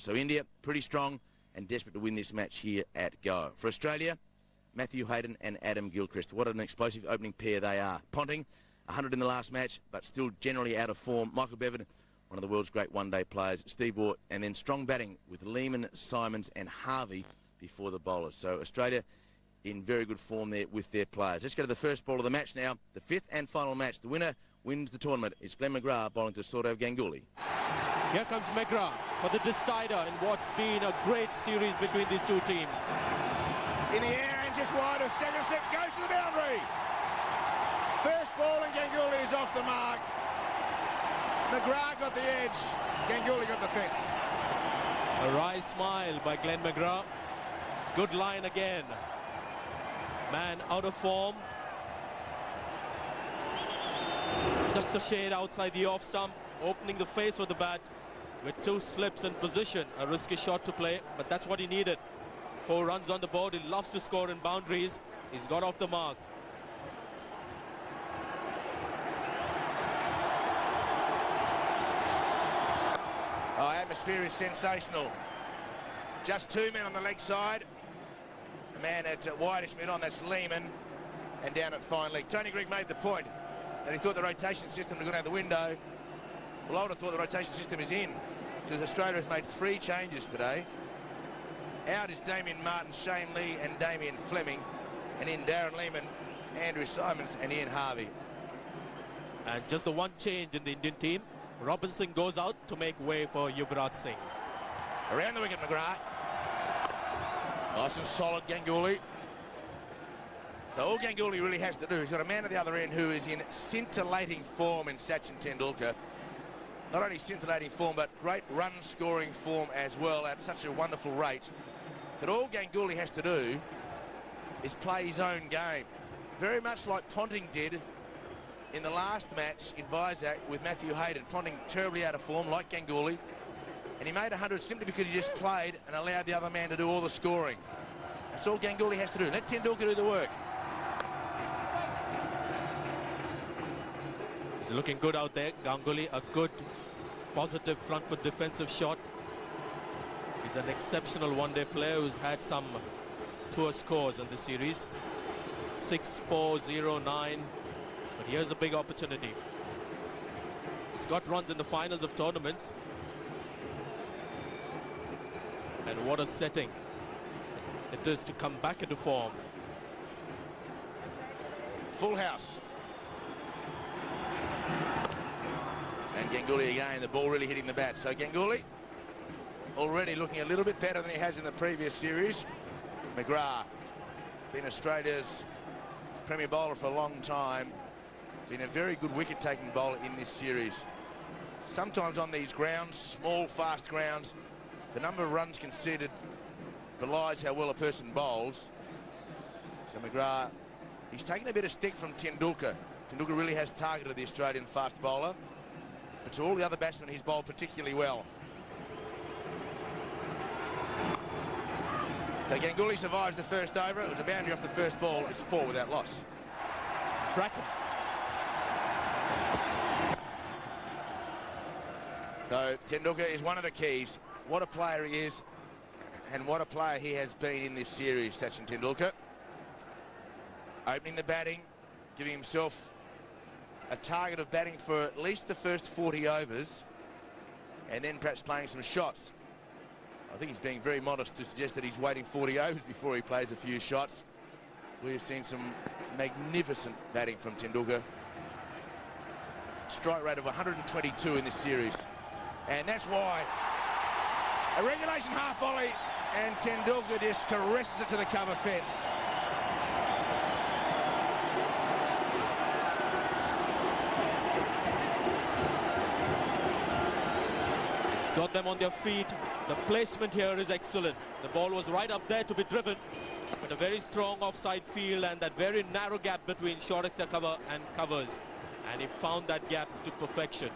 So India, pretty strong and desperate to win this match here at Goa. For Australia, Matthew Hayden and Adam Gilchrist. What an explosive opening pair they are. Ponting, 100 in the last match, but still generally out of form. Michael Bevan, one of the world's great one-day players. Steve Waugh, and then strong batting with Lehman, Simons and Harvey before the bowlers. So Australia in very good form there with their players. Let's go to the first ball of the match now. The fifth and final match. The winner wins the tournament. It's Glenn McGrath bowling to Saurav Ganguly. Here comes McGrath for the decider in what's been a great series between these two teams. In the air and just wide of second set, goes to the boundary. First ball and Ganguly is off the mark. McGrath got the edge, Ganguly got the fence. A wry smile by Glenn McGrath. Good line again. Man out of form. Just a shade outside the off stump, opening the face with the bat with two slips in position. A risky shot to play, but that's what he needed. 4 runs on the board. He loves to score in boundaries. He's got off the mark. Oh, atmosphere is sensational. Just 2 men on the leg side. The man at widest mid on, that's Lehman, and down at fine leg. Tony Greig made the point that he thought the rotation system had gone out the window. Well, I would have thought the rotation system is in, because Australia has made 3 changes today. Out is Damien Martin, Shane Lee and Damien Fleming, and in Darren Lehman, Andrew Simons and Ian Harvey. And just the one change in the Indian team. Robinson goes out to make way for Yuvraj Singh. Around the wicket, McGrath. Nice and solid, Ganguly. So all Ganguly really has to do, he's got a man at the other end who is in scintillating form in Sachin Tendulkar. Not only scintillating form, but great run-scoring form as well at such a wonderful rate. But all Ganguly has to do is play his own game. Very much like Ponting did in the last match in Vizag with Matthew Hayden. Ponting terribly out of form, like Ganguly. And he made 100 simply because he just played and allowed the other man to do all the scoring. That's all Ganguly has to do. Let Tendulkar do the work. He's looking good out there. Ganguly, a good, positive front foot defensive shot. He's an exceptional one-day player who's had some poor scores in this series. 6-4, 0-9. But here's a big opportunity. He's got runs in the finals of tournaments. And what a setting it is to come back into form. Full house. And Ganguly again, the ball really hitting the bat. So Ganguly already looking a little bit better than he has in the previous series. McGrath, been Australia's premier bowler for a long time. Been a very good wicket-taking bowler in this series. Sometimes on these grounds, small, fast grounds, the number of runs conceded belies how well a person bowls. So McGrath, he's taken a bit of stick from Tendulkar. Tendulkar really has targeted the Australian fast bowler. But to all the other batsmen, he's bowled particularly well. So Ganguly survives the first over. It was a boundary off the first ball. It's 4 without loss. Bracken. So Tendulkar is one of the keys. What a player he is, and what a player he has been in this series, Sachin Tendulkar. Opening the batting, giving himself a target of batting for at least the first 40 overs, and then perhaps playing some shots. I think he's being very modest to suggest that he's waiting 40 overs before he plays a few shots. We've seen some magnificent batting from Tendulkar. Strike rate of 122 in this series. And that's why a regulation half volley, and Tendulkar just caresses it to the cover fence. He's got them on their feet. The placement here is excellent. The ball was right up there to be driven, but a very strong offside field and that very narrow gap between short extra cover and covers. And he found that gap to perfection.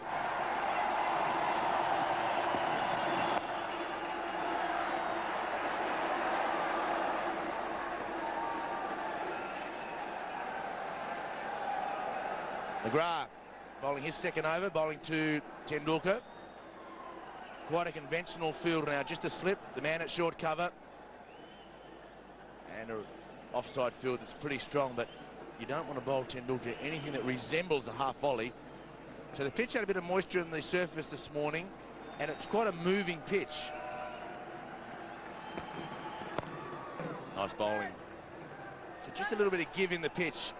McGrath bowling his second over, bowling to Tendulkar. quite a conventional field now, just a slip, the man at short cover. And an offside field that's pretty strong, but you don't want to bowl Tendulkar anything that resembles a half volley. So the pitch had a bit of moisture on the surface this morning, and it's quite a moving pitch. Nice bowling. So just a little bit of give in the pitch.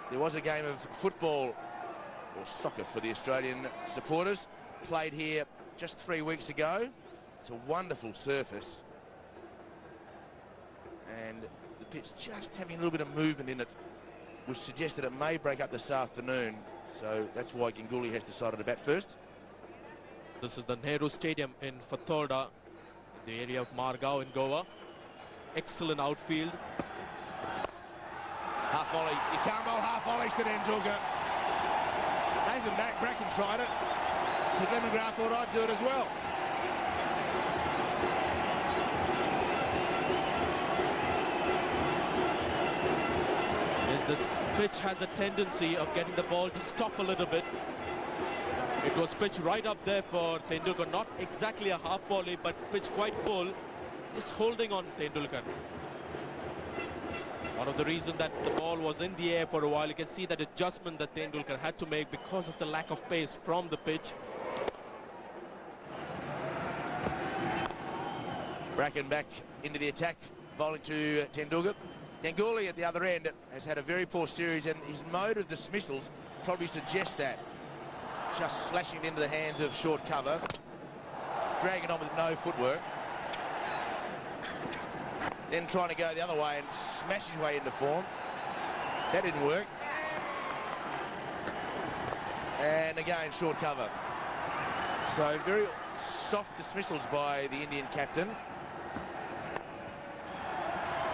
There was a game of football or soccer for the Australian supporters played here just 3 weeks ago. It's a wonderful surface, and the pitch just having a little bit of movement in it, which suggests that it may break up this afternoon. So that's why Ganguly has decided to bat first. This is the Nehru Stadium in Fatorda, the area of Margao in Goa. Excellent outfield. Half volley. You can't bowl half volleys to Tendulkar. Nathan Bracken tried it. So Glenn McGrath thought I'd do it as well. Yes, this pitch has a tendency of getting the ball to stop a little bit. It was pitched right up there for Tendulkar, not exactly a half volley, but pitched quite full, just holding on Tendulkar. One of the reasons that the ball was in the air for a while, you can see that adjustment that Tendulkar had to make because of the lack of pace from the pitch. Bracken back into the attack, bowling to Tendulkar. Ganguly at the other end has had a very poor series, and his mode of dismissals probably suggests that. Just slashing it into the hands of short cover, dragging on with no footwork, then trying to go the other way and smash his way into form. That didn't work. And again, short cover. So very soft dismissals by the Indian captain.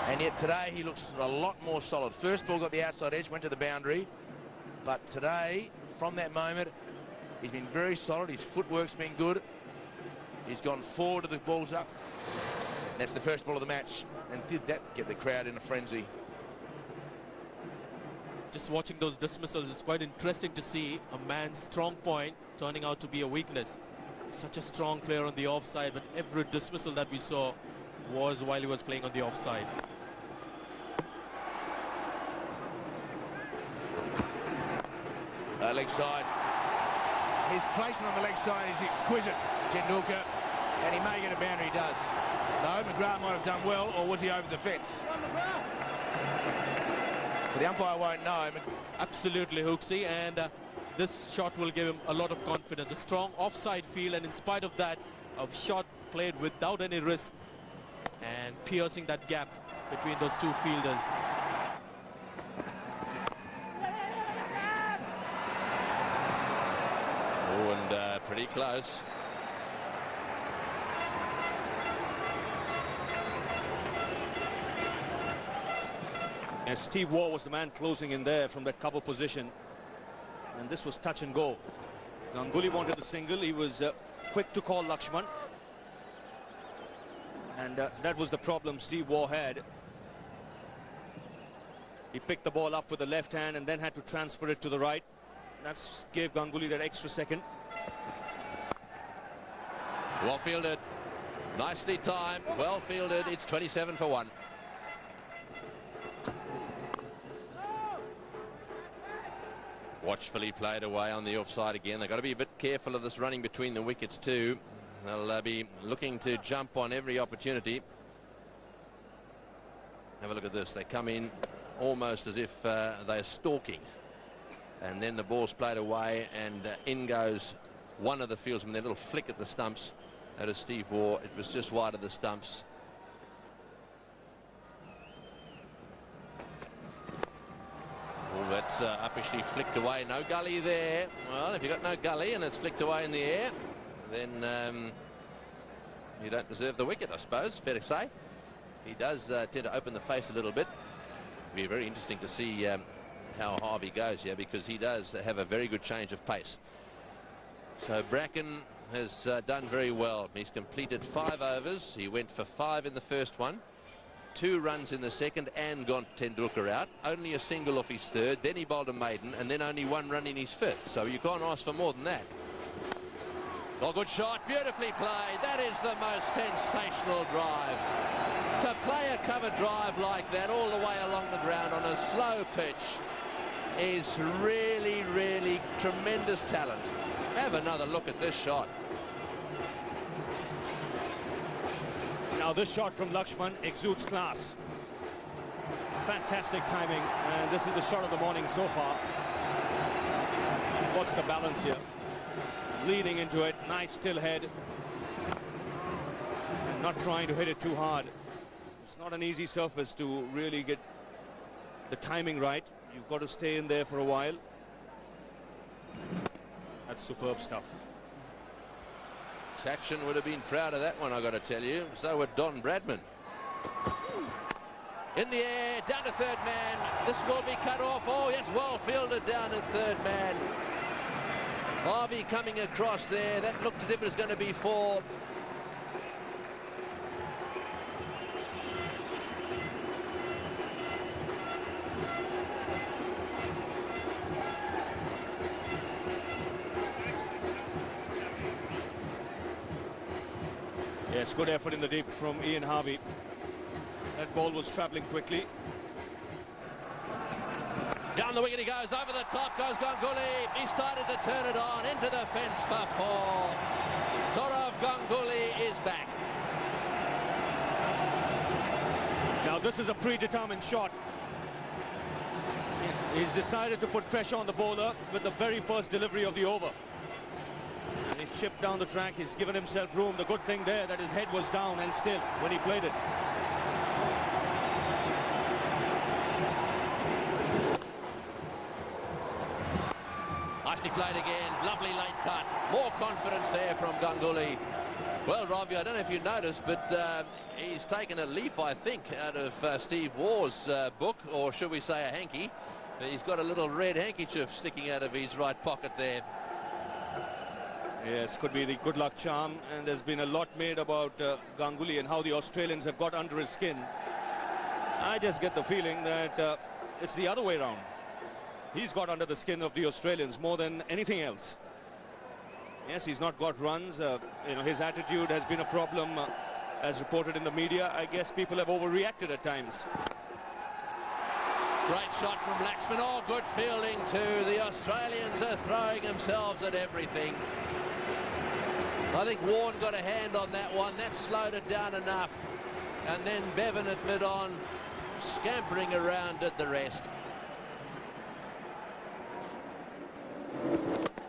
And yet today he looks a lot more solid. First ball got the outside edge, went to the boundary. But today, from that moment, he's been very solid. His footwork's been good. He's gone forward to the balls up. And that's the first ball of the match. And did that get the crowd in a frenzy? Just watching those dismissals, it's quite interesting to see a man's strong point turning out to be a weakness. Such a strong player on the offside, but every dismissal that we saw was while he was playing on the offside. Leg side. His placement on the leg side is exquisite, Tendulkar, and he may get a boundary. He does. No, McGrath might have done well, or was he over the fence? But the umpire won't know. Absolutely, Hooksy, and this shot will give him a lot of confidence. A strong offside feel, and in spite of that, a shot played without any risk and piercing that gap between those two fielders. Oh, and pretty close. And Steve Waugh was the man closing in there from that cover position. And this was touch and go. Ganguly wanted the single. He was quick to call Lakshman. And that was the problem Steve Waugh had. He picked the ball up with the left hand and then had to transfer it to the right. That's gave Ganguly that extra second. Well fielded. Nicely timed. Well fielded. It's 27 for 1. Watchfully played away on the offside again. They've got to be a bit careful of this running between the wickets too. They'll be looking to jump on every opportunity. Have a look at this. They come in almost as if they're stalking. And then the ball's played away, and in goes one of the fieldsmen. Their little flick at the stumps. That is Steve Waugh. It was just wide of the stumps. Oh, that's uppishly flicked away. No gully there. Well, if you've got no gully and it's flicked away in the air, then you don't deserve the wicket, I suppose. Fair to say. He does tend to open the face a little bit. It'll be very interesting to see how Harvey goes here, because he does have a very good change of pace. So Bracken has done very well. He's completed 5 overs. He went for 5 in the first one, 2 runs in the second, and gone Tendulkar out. Only a single off his third. Then he bowled a maiden, and then only 1 run in his fifth. So you can't ask for more than that. Oh, good shot, beautifully played. That is the most sensational drive. To play a cover drive like that all the way along the ground on a slow pitch is really, really tremendous talent. Have another look at this shot. Now this shot from Lakshman exudes class. Fantastic timing, and this is the shot of the morning so far. What's the balance here? Leading into it, nice still head. And not trying to hit it too hard. It's not an easy surface to really get the timing right. You've got to stay in there for a while. That's superb stuff. Saxon would have been proud of that one, I got to tell you. So would Don Bradman. In the air, down to third man. This will be cut off. Oh, yes, well fielded down at third man. Harvey coming across there. That looked as if it was going to be 4. Yes, good effort in the deep from Ian Harvey. That ball was travelling quickly. Down the wicket he goes, over the top goes Ganguly. He started to turn it on, into the fence for 4. Saurav Ganguly is back. Now this is a predetermined shot. He's decided to put pressure on the bowler with the very first delivery of the over. And he's chipped down the track, he's given himself room. The good thing there that his head was down and still when he played it. Nicely played again, lovely late cut. More confidence there from Ganguly. Well, Robbie, I don't know if you noticed, but he's taken a leaf, I think, out of Steve Waugh's book, or should we say a hanky. He's got a little red handkerchief sticking out of his right pocket there. Yes, could be the good luck charm, and there's been a lot made about Ganguly and how the Australians have got under his skin. I just get the feeling that it's the other way around. He's got under the skin of the Australians more than anything else. Yes, he's not got runs. You know, his attitude has been a problem, as reported in the media. I guess people have overreacted at times. Great shot from Laxman. Oh, good fielding too. The Australians are throwing themselves at everything. I think Warren got a hand on that one. That slowed it down enough. And then Bevan at mid-on, scampering around did the rest.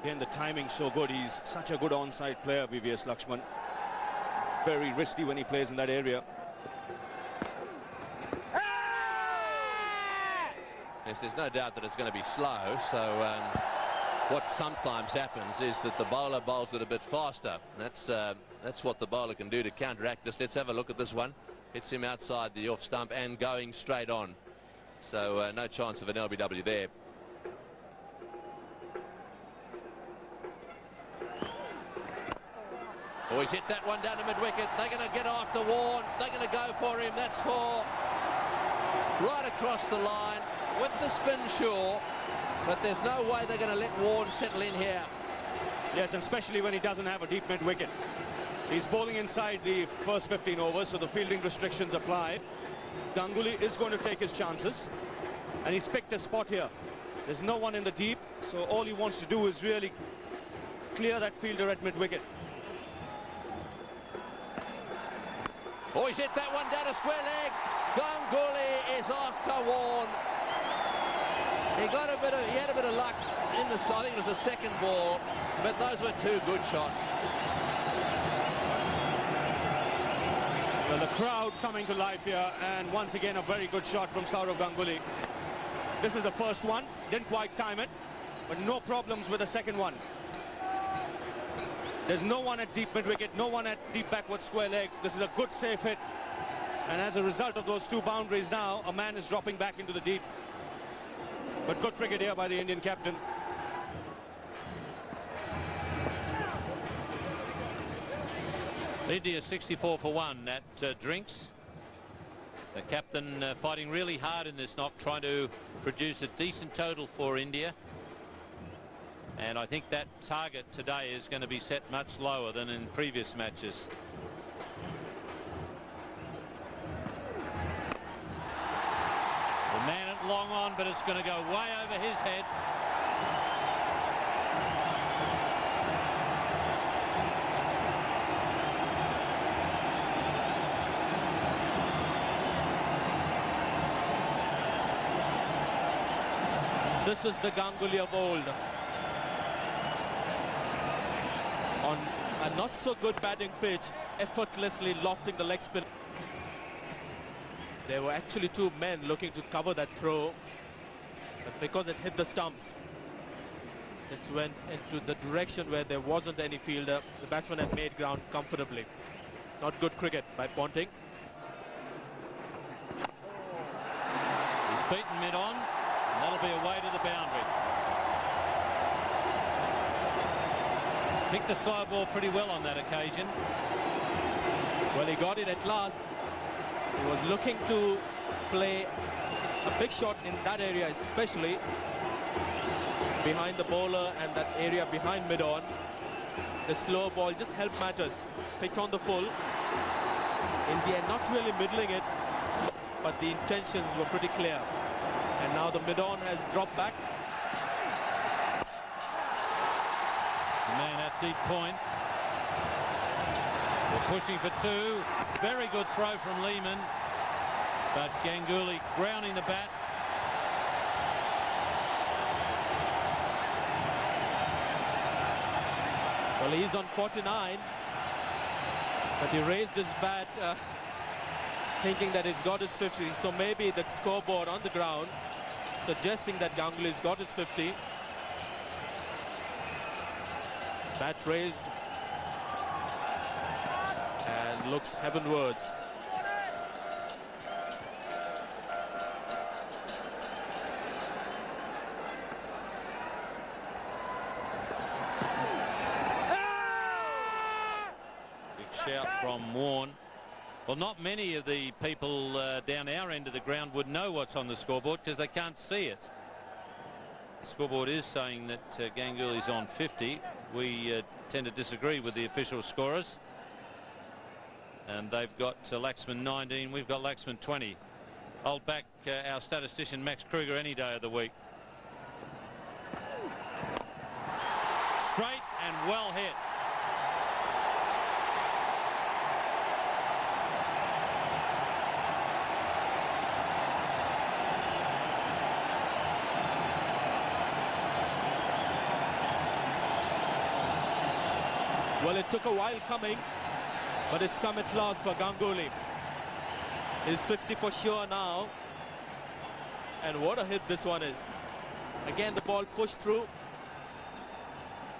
Again, the timing's so good. He's such a good onside player, VVS Lakshman. Very risky when he plays in that area. Yes, there's no doubt that it's going to be slow. So what sometimes happens is that the bowler bowls it a bit faster. That's what the bowler can do to counteract this. Let's have a look at this one. Hits him outside the off stump and going straight on. So no chance of an LBW there. Oh, he's hit that one down to mid-wicket. They're going to get after Warren. They're going to go for him. That's 4. Right across the line with the spin, sure. But there's no way they're going to let Warren settle in here. Yes, and especially when he doesn't have a deep mid-wicket. He's bowling inside the first 15 overs, so the fielding restrictions apply. Ganguly is going to take his chances. And he's picked a spot here. There's no one in the deep, so all he wants to do is really clear that fielder at mid-wicket. Oh, he's hit that one down a square leg. Ganguly is off to Warren. He had a bit of luck in the, I think it was a second ball, but those were 2 good shots. Well, the crowd coming to life here, and once again a very good shot from Saurav Ganguly. This is the first one, didn't quite time it, but no problems with the second one. There's no one at deep mid-wicket, no one at deep backward square leg. This is a good safe hit. And as a result of those 2 boundaries now, a man is dropping back into the deep. But good cricket here by the Indian captain. India 64 for 1 at Drinks. The captain fighting really hard in this knock, trying to produce a decent total for India. And I think that target today is going to be set much lower than in previous matches. The man at long on, but it's going to go way over his head. This is the Ganguly of old. On a not so good batting pitch, effortlessly lofting the leg spin. There were actually two men looking to cover that throw, but because it hit the stumps, this went into the direction where there wasn't any fielder. The batsman had made ground comfortably. Not good cricket by Ponting. He's beaten mid-on, and that'll be away to the boundary. Picked the slow ball pretty well on that occasion. Well, he got it at last. He was looking to play a big shot in that area, especially behind the bowler and that area behind mid-on. The slow ball just helped matters. Picked on the full. In the end, not really middling it, but the intentions were pretty clear. And now the mid-on has dropped back. The man at deep point. They're pushing for two. Very good throw from Lehmann, but Ganguly grounding the bat. Well, he's on 49, but he raised his bat thinking that it's got his 50. So maybe the scoreboard on the ground suggesting that Ganguly's got his 50. Bat raised and looks heavenwards. Big shout from Warne. Well, not many of the people down our end of the ground would know what's on the scoreboard because they can't see it. The scoreboard is saying that Ganguly's on 50. We tend to disagree with the official scorers. And they've got Laxman 19, we've got Laxman 20. Hold back our statistician Max Kruger any day of the week. Straight and well hit. Well, it took a while coming, but it's come at last for Ganguly. He's 50 for sure now. And what a hit this one is. Again, the ball pushed through.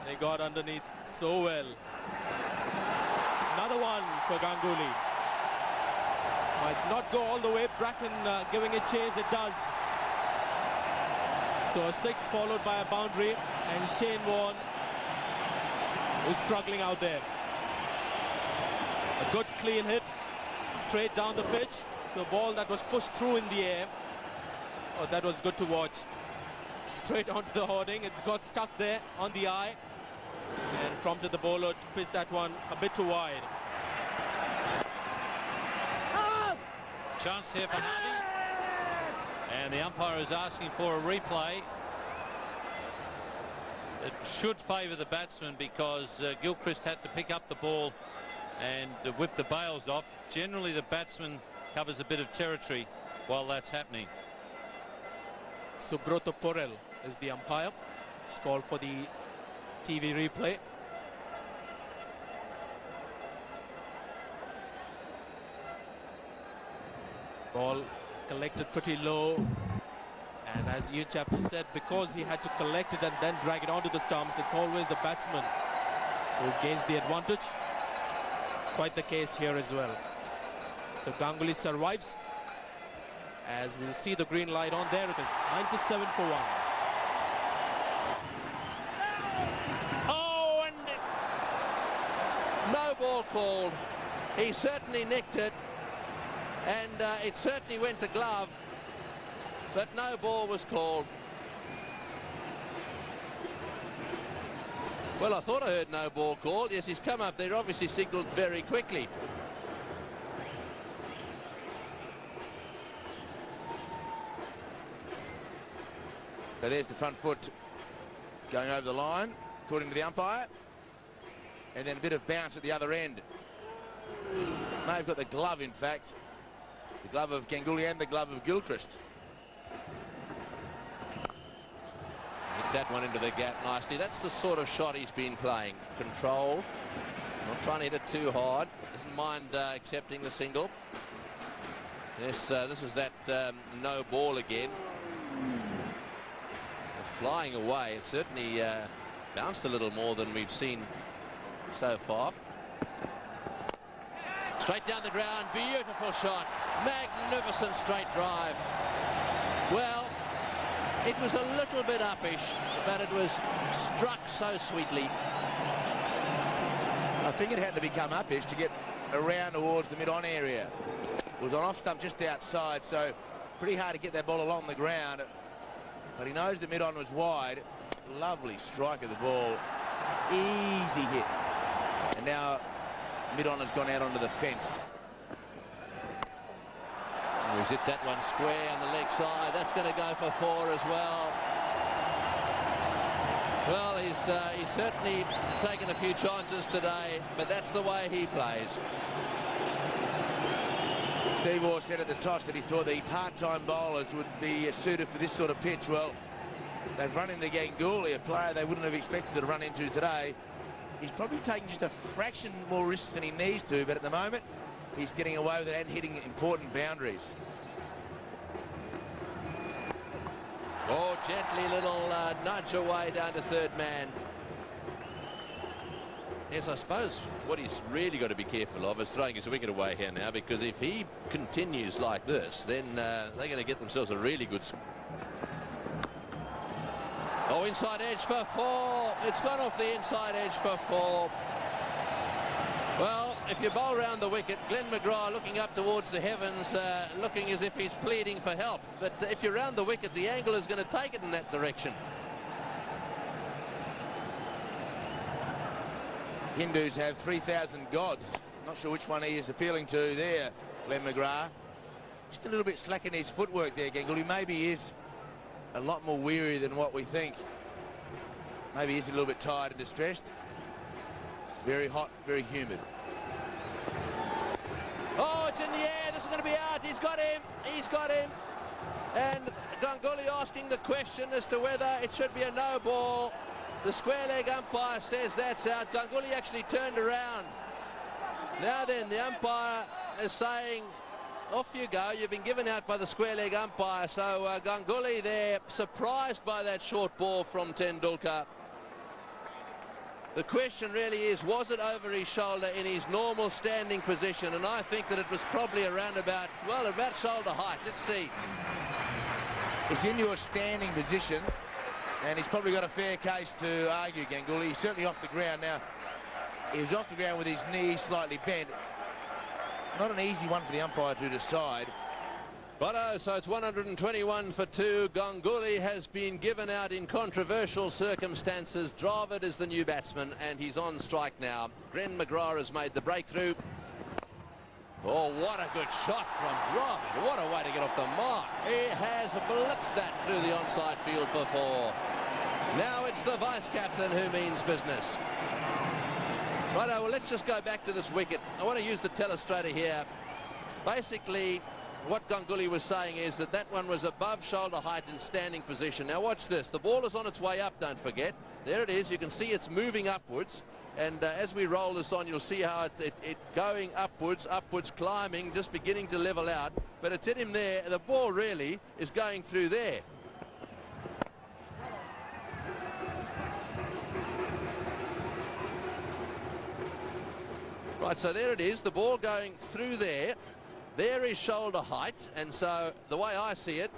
They got underneath so well. Another one for Ganguly. Might not go all the way. Bracken giving a chase. It does. So a 6 followed by a boundary. And Shane Warne is struggling out there. A good clean hit. Straight down the pitch. The ball that was pushed through in the air. Oh, that was good to watch. Straight onto the hoarding. It got stuck there on the eye and prompted the bowler to pitch that one a bit too wide. Chance here for Harvey. And the umpire is asking for a replay. It should favour the batsman because Gilchrist had to pick up the ball and whip the bails off. Generally, the batsman covers a bit of territory while that's happening. Subroto Porel is the umpire. It's called for the TV replay. Ball collected pretty low. And as you chapter said, because he had to collect it and then drag it onto the stumps, it's always the batsman who gains the advantage. Quite the case here as well. So Ganguly survives. As we'll see the green light on, there it is, 97 for 1. Oh, and no ball called. He certainly nicked it, and it certainly went to glove, but no ball was called. Well, I thought I heard no ball called. Yes, he's come up there, obviously signalled very quickly. So there's the front foot going over the line, according to the umpire. And then a bit of bounce at the other end. May have got the glove, in fact. The glove of Ganguly and the glove of Gilchrist. Hit that one into the gap nicely. That's the sort of shot he's been playing. Control. Not trying to hit it too hard. Doesn't mind accepting the single. Yes, this is that no ball again. Flying away. It certainly bounced a little more than we've seen so far. Straight down the ground. Beautiful shot. Magnificent straight drive. Well, it was a little bit uppish, but it was struck so sweetly. I think it had to become uppish to get around towards the mid-on area. It was on off stump just outside, so pretty hard to get that ball along the ground. But he knows the mid-on was wide. Lovely strike of the ball. Easy hit. And now mid-on has gone out onto the fence. He's hit that one square on the leg side. That's going to go for 4 as well. Well, he's certainly taken a few chances today, but that's the way he plays. Steve Orr said at the toss that he thought the part-time bowlers would be suited for this sort of pitch. Well, they've run into Ganguly, a player they wouldn't have expected to run into today. He's probably taking just a fraction more risks than he needs to, but at the moment, he's getting away with it and hitting important boundaries. Oh, gently little nudge away down to third man. Yes, I suppose what he's really got to be careful of is throwing his wicket away here now, because if he continues like this, then they're going to get themselves a really good... Oh, inside edge for 4. It's gone off the inside edge for 4. Well, if you bowl round the wicket, Glenn McGrath looking up towards the heavens, looking as if he's pleading for help. But if you're round the wicket, the angle is going to take it in that direction. Hindus have 3,000 gods. Not sure which one he is appealing to there, Glenn McGrath. Just a little bit slack in his footwork there, Ganguly. Maybe he is a lot more weary than what we think. Maybe he's a little bit tired and distressed. It's very hot, very humid. Oh, it's in the air. This is going to be out. He's got him. He's got him. And Ganguly asking the question as to whether it should be a no ball. The square leg umpire says that's out. Ganguly actually turned around. Now then, the umpire is saying, off you go. You've been given out by the square leg umpire. So Ganguly there, surprised by that short ball from Tendulkar. The question really is, was it over his shoulder in his normal standing position? And I think that it was probably around about, well, about shoulder height. Let's see. It's in your standing position, and he's probably got a fair case to argue, Ganguly. He's certainly off the ground now. He was off the ground with his knee slightly bent. Not an easy one for the umpire to decide. Righto, so it's 121 for 2. Ganguly has been given out in controversial circumstances. Dravid is the new batsman, and he's on strike now. Glenn McGrath has made the breakthrough. Oh, what a good shot from Dravid. What a way to get off the mark. He has blitzed that through the onside field for 4. Now it's the vice-captain who means business. Righto, well, let's just go back to this wicket. I want to use the telestrator here. Basically, what Ganguly was saying is that that one was above shoulder height in standing position. Now watch this. The ball is on its way up, don't forget. There it is. You can see it's moving upwards. And as we roll this on, you'll see how it's going upwards, climbing, just beginning to level out. But it's hit him there. The ball really is going through there. Right, so there it is. The ball going through there. There is shoulder height, and so the way I see it,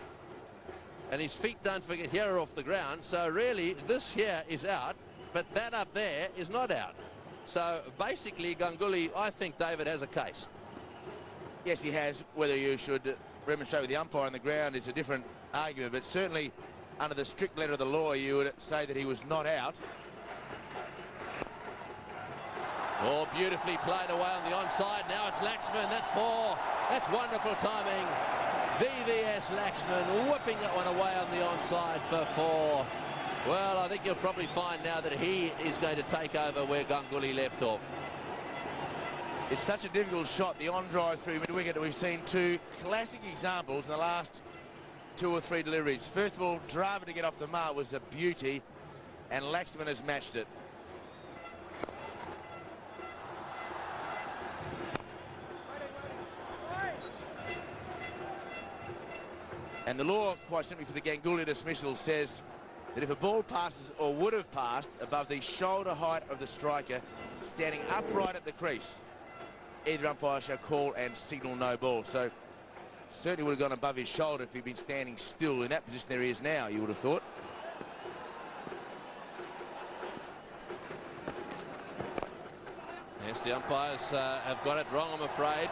and his feet, don't forget, here are off the ground, so really this here is out, but that up there is not out. So basically Ganguly, I think David has a case. Yes, he has. Whether you should remonstrate with the umpire on the ground is a different argument, but certainly under the strict letter of the law you would say that he was not out. Oh, beautifully played away on the onside. Now it's Laxman. That's 4. That's wonderful timing. VVS Laxman whipping that one away on the onside for 4. Well, I think you'll probably find now that he is going to take over where Ganguly left off. It's such a difficult shot, the on-drive through mid-wicket. We've seen 2 classic examples in the last 2 or 3 deliveries. First of all, Dravid to get off the mark was a beauty, and Laxman has matched it. And the law, quite simply, for the Ganguly dismissal says that if a ball passes or would have passed above the shoulder height of the striker standing upright at the crease, either umpire shall call and signal no ball. So certainly would have gone above his shoulder if he'd been standing still in that position there he is now, you would have thought. Yes, the umpires have got it wrong, I'm afraid.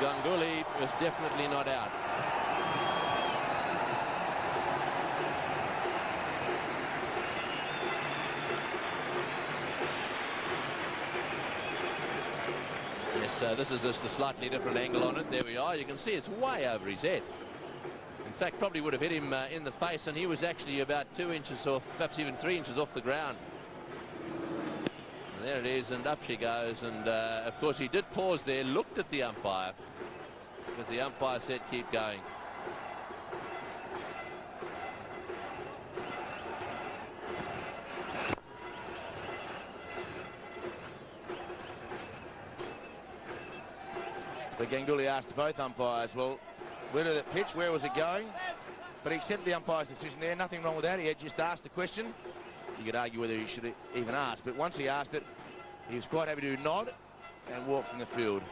Ganguly was definitely not out. Yes, this is just a slightly different angle on it. There we are. You can see it's way over his head. In fact, probably would have hit him in the face, and he was actually about 2 inches off, perhaps even 3 inches off the ground. And there it is, and up she goes. And of course, he did pause there, looked at the umpire, but the umpire said keep going. But Ganguly asked both umpires, well, where did it pitch? Where was it going? But he accepted the umpire's decision there. Nothing wrong with that. He had just asked the question. You could argue whether he should have even asked. But once he asked it, he was quite happy to nod and walk from the field.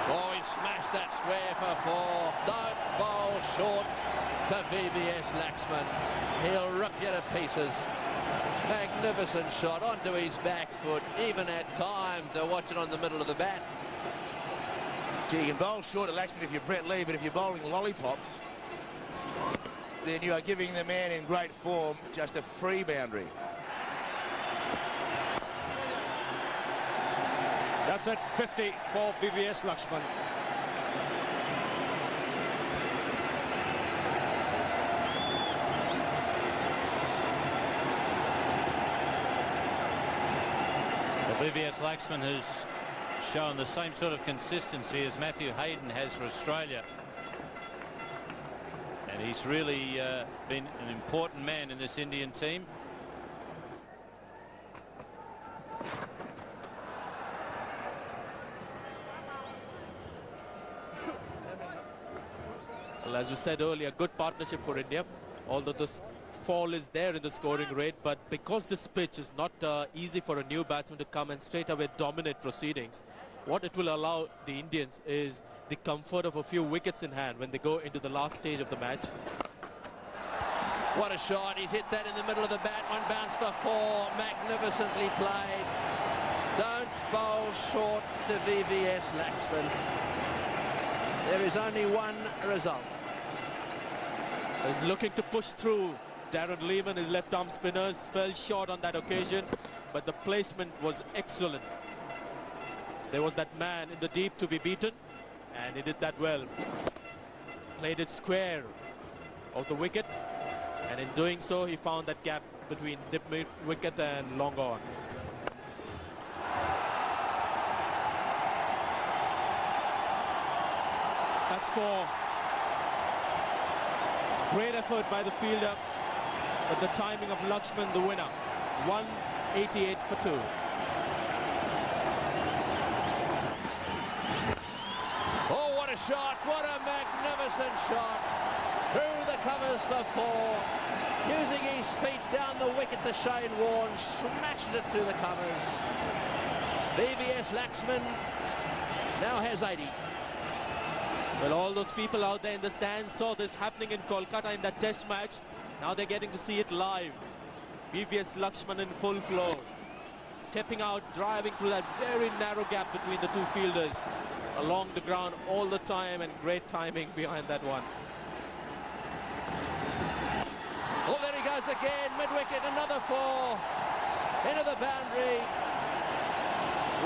Oh, he smashed that square for 4. Don't bowl short to VVS Laxman. He'll rip you to pieces. Magnificent shot onto his back foot, even at time to watch it on the middle of the bat. Gee, you can bowl short at Laxman if you're Brett Lee, but if you're bowling lollipops, then you are giving the man in great form just a free boundary. That's at 50 for VVS Laxman. VVS Laxman has shown the same sort of consistency as Matthew Hayden has for Australia. And he's really been an important man in this Indian team. Well, as we said earlier, good partnership for India, although this fall is there in the scoring rate, but because this pitch is not easy for a new batsman to come and straight away dominate proceedings, what it will allow the Indians is the comfort of a few wickets in hand when they go into the last stage of the match. What a shot. He's hit that in the middle of the bat. One bounce for 4. Magnificently played. Don't bowl short to VVS Laxman. There is only one result. He's looking to push through. Darren Lehman, his left-arm spinners, fell short on that occasion, but the placement was excellent. There was that man in the deep to be beaten, and he did that well. Played it square of the wicket, and in doing so, he found that gap between dip wicket and long on. That's 4. Great effort by the fielder. But the timing of Laxman, the winner. 188 for 2. Oh, what a shot. What a magnificent shot. Through the covers for 4. Using his feet down the wicket to Shane Warne. Smashes it through the covers. VVS Laxman now has 80. Well, all those people out there in the stands saw this happening in Kolkata in that test match. Now they're getting to see it live. VVS Laxman in full flow. Stepping out, driving through that very narrow gap between the two fielders. Along the ground all the time, and great timing behind that one. there he goes again, mid-wicket, another 4. Into the boundary.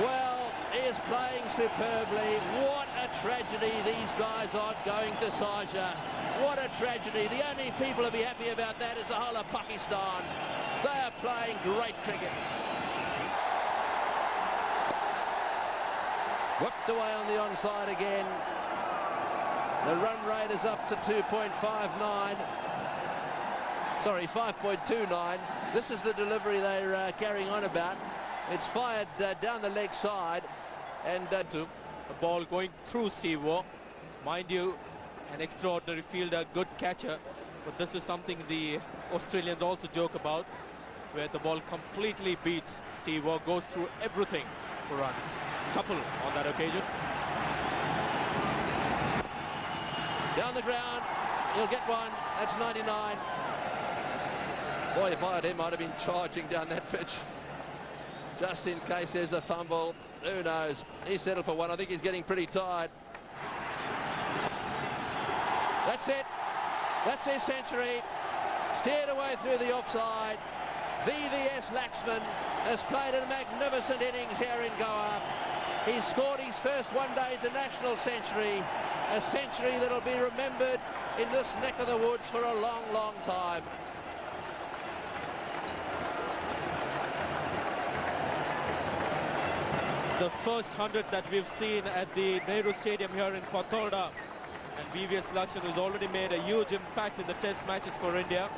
Well, he is playing superbly. What a tragedy these guys are going to Sharjah. What a tragedy. The only people to be happy about that is the whole of Pakistan. They are playing great cricket. Whipped away on the onside again. The run rate is up to 2.59. Sorry, 5.29. This is the delivery they're carrying on about. It's fired down the leg side, and the ball going through Steve Waugh. Mind you, an extraordinary fielder, good catcher, but this is something the Australians also joke about, where the ball completely beats Steve Waugh, goes through everything for runs. Couple on that occasion. Down the ground, he'll get one. That's 99. Boy, if I had him, I'd have been charging down that pitch. Just in case there's a fumble. Who knows? He settled for one. I think he's getting pretty tired. That's it. That's his century. Steered away through the offside. VVS Laxman has played a magnificent innings here in Goa. He's scored his first one-day international century. A century that'll be remembered in this neck of the woods for a long, long time. The first 100 that we've seen at the Nehru Stadium here in Fatorda, and VVS Laxman has already made a huge impact in the test matches for India,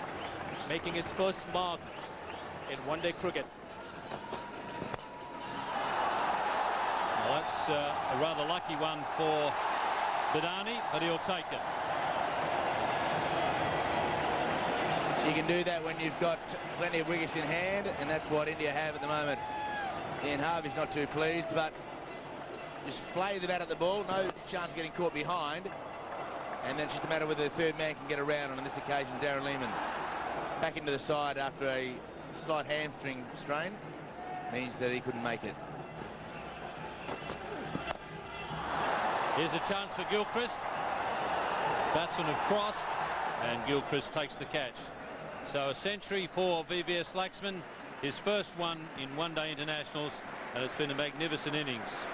making his first mark in one-day cricket. Well, that's a rather lucky one for Badani, but he'll take it. You can do that when you've got plenty of wickets in hand, and that's what India have at the moment. Ian Harvey's not too pleased, but just flay the bat at the ball, no chance of getting caught behind, and then it's just a matter whether the third man can get around, and on this occasion Darren Lehmann back into the side after a slight hamstring strain means that he couldn't make it. Here's a chance for Gilchrist. Batsmen have crossed, and Gilchrist takes the catch. So a century for VVS Laxman, his first one in one-day internationals, and it's been a magnificent innings.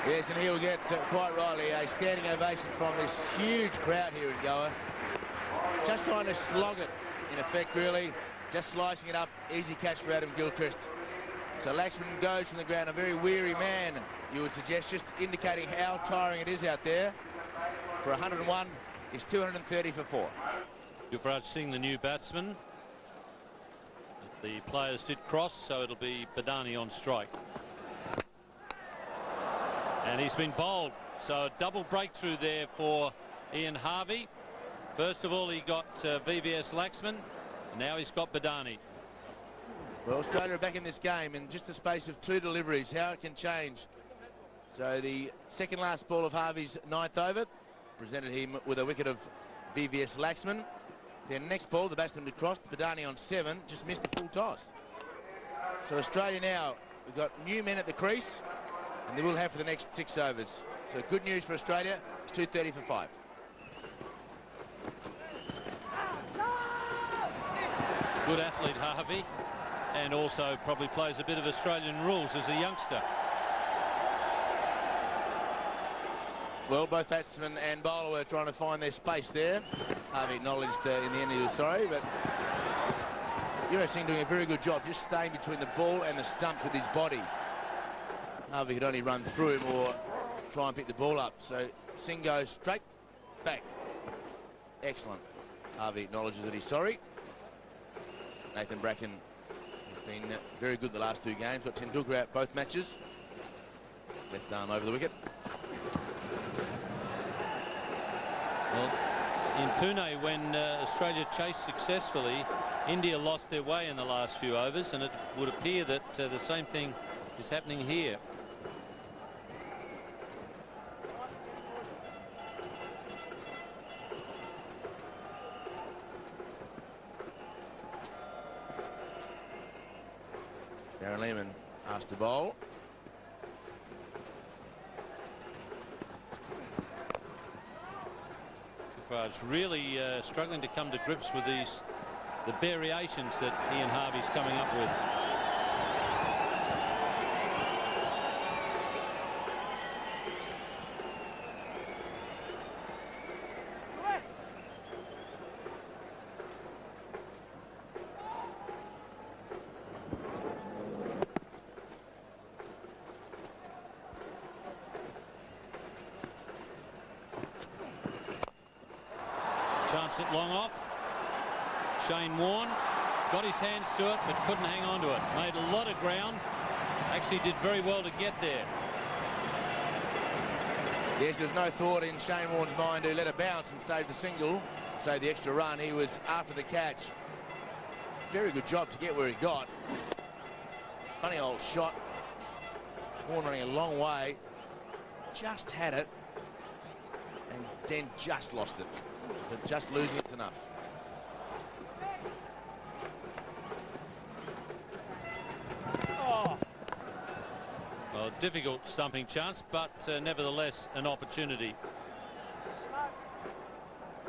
Yes, and he'll get, quite rightly, a standing ovation from this huge crowd here in Goa. Just trying to slog it, in effect, really. Just slicing it up. Easy catch for Adam Gilchrist. So Laxman goes from the ground, a very weary man, you would suggest, just indicating how tiring it is out there. For 101, is 230 for 4. Yuvraj Singh, the new batsman. The players did cross, so it'll be Badani on strike. And he's been bowled, so a double breakthrough there for Ian Harvey. First of all, he got VVS Laxman, and now he's got Badani. Well, Australia are back in this game in just the space of 2 deliveries. How it can change. So the second last ball of Harvey's 9th over presented him with a wicket of VVS Laxman. Then next ball, the batsman had crossed, Badani on 7, just missed the full toss. So Australia now, we've got new men at the crease, and they will have for the next 6 overs. So good news for Australia, it's 230 for 5. Good athlete, Harvey, and also probably plays a bit of Australian rules as a youngster. Well, both batsman and bowler were trying to find their space there. Harvey acknowledged in the end he was sorry, but Yuvraj Singh doing a very good job just staying between the ball and the stumps with his body. Harvey could only run through him or try and pick the ball up. So Singh goes straight back. Excellent. Harvey acknowledges that he's sorry. Nathan Bracken has been very good the last 2 games. Got Tendulkar out both matches. Left arm over the wicket. Well, in Pune, when Australia chased successfully, India lost their way in the last few overs, and it would appear that the same thing is happening here. Darren Lehmann asked to bowl. Gilchrist really struggling to come to grips with the variations that Ian Harvey's coming up with. Chance at long off. Shane Warne got his hands to it but couldn't hang on to it. Made a lot of ground. Actually did very well to get there. Yes, there's no thought in Shane Warne's mind to let it bounce and save the single, save the extra run. He was after the catch. Very good job to get where he got. Funny old shot. Warne running a long way. Just had it. And then just lost it. But just losing it's enough. Well, difficult stumping chance, but nevertheless an opportunity.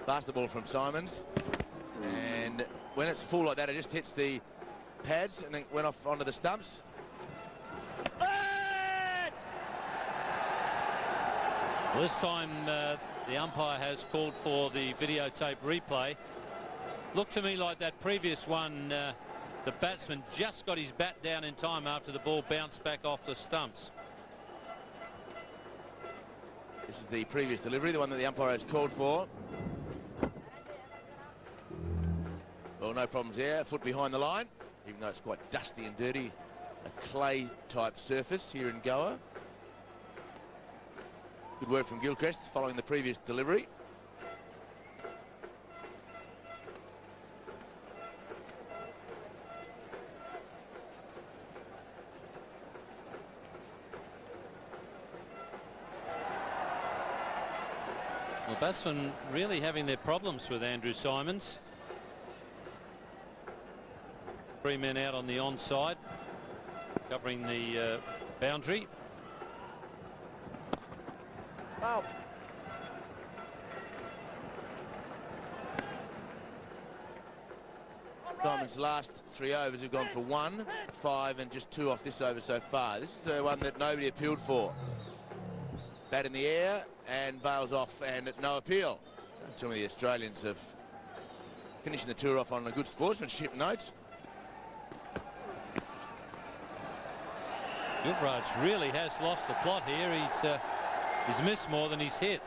Basketball from Simons. And when it's full like that, it just hits the pads and then went off onto the stumps. Well, this time the umpire has called for the videotape replay. Looked to me like that previous one, the batsman just got his bat down in time after the ball bounced back off the stumps. This is the previous delivery, the one that the umpire has called for. Well, no problems there. Foot behind the line, even though it's quite dusty and dirty. A clay-type surface here in Goa. Good work from Gilchrist following the previous delivery. Well, batsmen really having their problems with Andrew Simons. 3 men out on the onside, covering the boundary. Out. Simon's last 3 overs have gone for 1, 5 and just 2 off this over so far. This is the one that nobody appealed for. Bat in the air and bails off and no appeal. Don't tell me the Australians have finishing the tour off on a good sportsmanship note. Gilchrist really has lost the plot here. He's missed more than he's hit.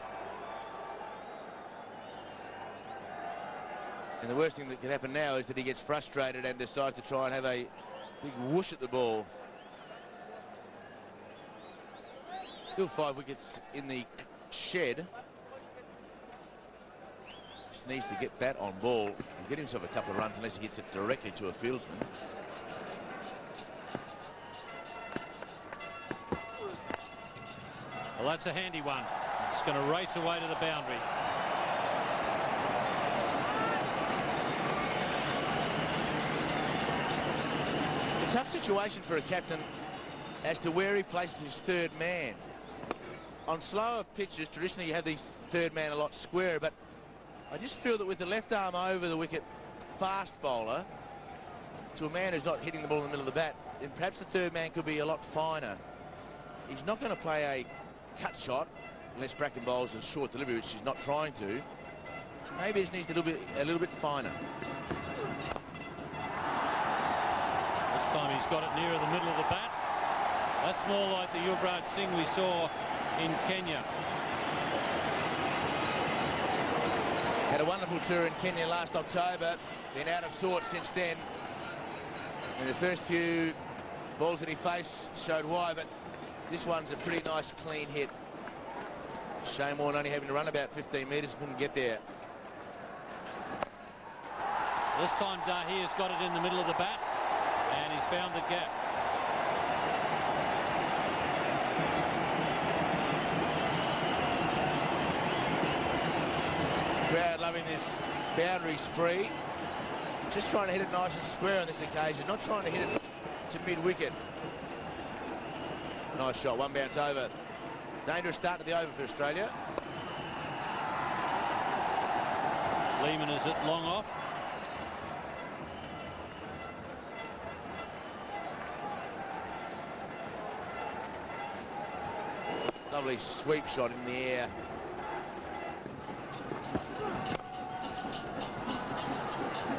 And the worst thing that could happen now is that he gets frustrated and decides to try and have a big whoosh at the ball. Still 5 wickets in the shed. Just needs to get bat on ball and get himself a couple of runs unless he hits it directly to a fieldsman. Well, that's a handy one. It's going to race away to the boundary. A tough situation for a captain as to where he places his third man. On slower pitches, traditionally you have these third man a lot squarer, but I just feel that with the left arm over the wicket fast bowler to a man who's not hitting the ball in the middle of the bat, then perhaps the third man could be a lot finer. He's not going to play a cut shot unless Bracken bowls a short delivery, which he's not trying to. So maybe it needs a little bit finer. This time he's got it nearer the middle of the bat. That's more like the Yuvraj Singh we saw in Kenya. Had a wonderful tour in Kenya last October. Been out of sorts since then. And the first few balls that he faced showed why, but this one's a pretty nice clean hit. Shane Warne only having to run about 15 metres, couldn't get there. This time Dahia's got it in the middle of the bat and he's found the gap. Crowd loving this boundary spree. Just trying to hit it nice and square on this occasion, not trying to hit it to mid-wicket. Nice shot, one bounce over. Dangerous start to the over for Australia. Lehman is it long off. Lovely sweep shot in the air.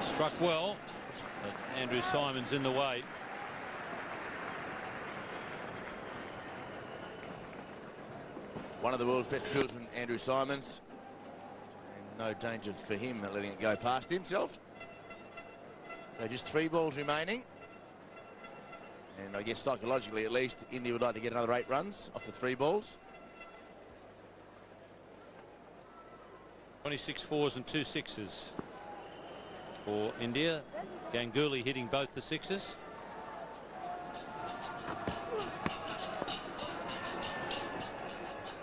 Struck well, but Andrew Symonds in the way. One of the world's best fieldsmen, Andrew Symonds. And no danger for him letting it go past himself. So just 3 balls remaining. And I guess psychologically at least, India would like to get another 8 runs off the 3 balls. 26 fours and 2 sixes for India. Ganguly hitting both the sixes.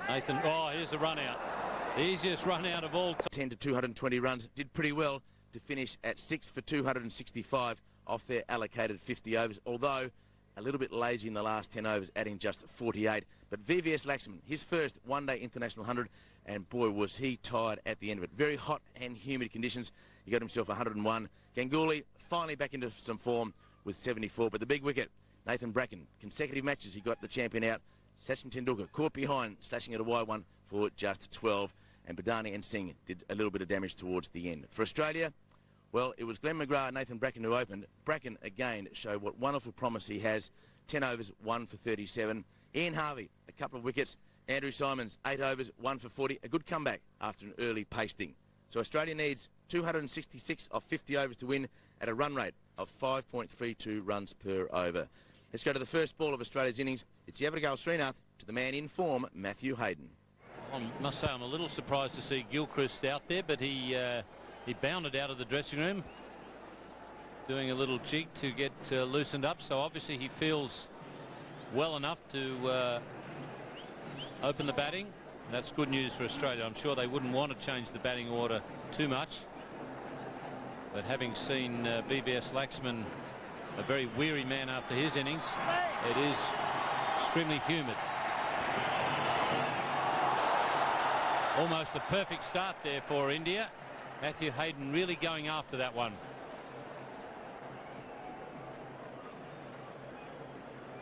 Nathan, oh, here's the run out. The easiest run out of all time. 10 to 220 runs, did pretty well to finish at 6 for 265 off their allocated 50 overs, although a little bit lazy in the last 10 overs, adding just 48. But VVS Laxman, his first one-day international 100, and boy, was he tired at the end of it. Very hot and humid conditions. He got himself 101. Ganguly finally back into some form with 74, but the big wicket, Nathan Bracken, consecutive matches he got the champion out. Sachin Tendulkar caught behind, slashing at a wide one for just 12, and Badani and Singh did a little bit of damage towards the end. For Australia, well, it was Glenn McGrath and Nathan Bracken who opened. Bracken again showed what wonderful promise he has. 10 overs, 1 for 37. Ian Harvey, a couple of wickets. Andrew Symonds, 8 overs, 1 for 40. A good comeback after an early pasting. So Australia needs 266 of 50 overs to win at a run rate of 5.32 runs per over. Let's go to the first ball of Australia's innings. It's Yavagal Srinath to the man in form, Matthew Hayden. I must say I'm a little surprised to see Gilchrist out there, but he bounded out of the dressing room, doing a little jig to get loosened up. So obviously he feels well enough to open the batting. That's good news for Australia. I'm sure they wouldn't want to change the batting order too much. But having seen VVS Laxman, a very weary man after his innings, it is extremely humid. Almost the perfect start there for India. Matthew Hayden really going after that one.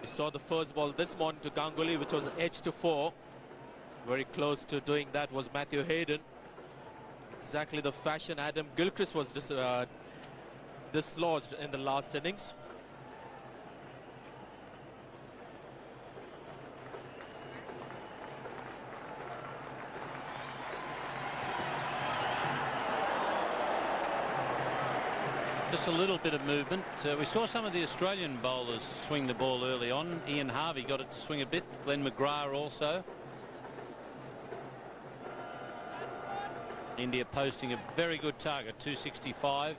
We saw the first ball this morning to Ganguly, which was an edge to 4. Very close to doing that was Matthew Hayden. Exactly the fashion Adam Gilchrist was dislodged in the last innings. Just a little bit of movement. We saw some of the Australian bowlers swing the ball early on. Ian Harvey got it to swing a bit. Glenn McGrath also. India posting a very good target, 265.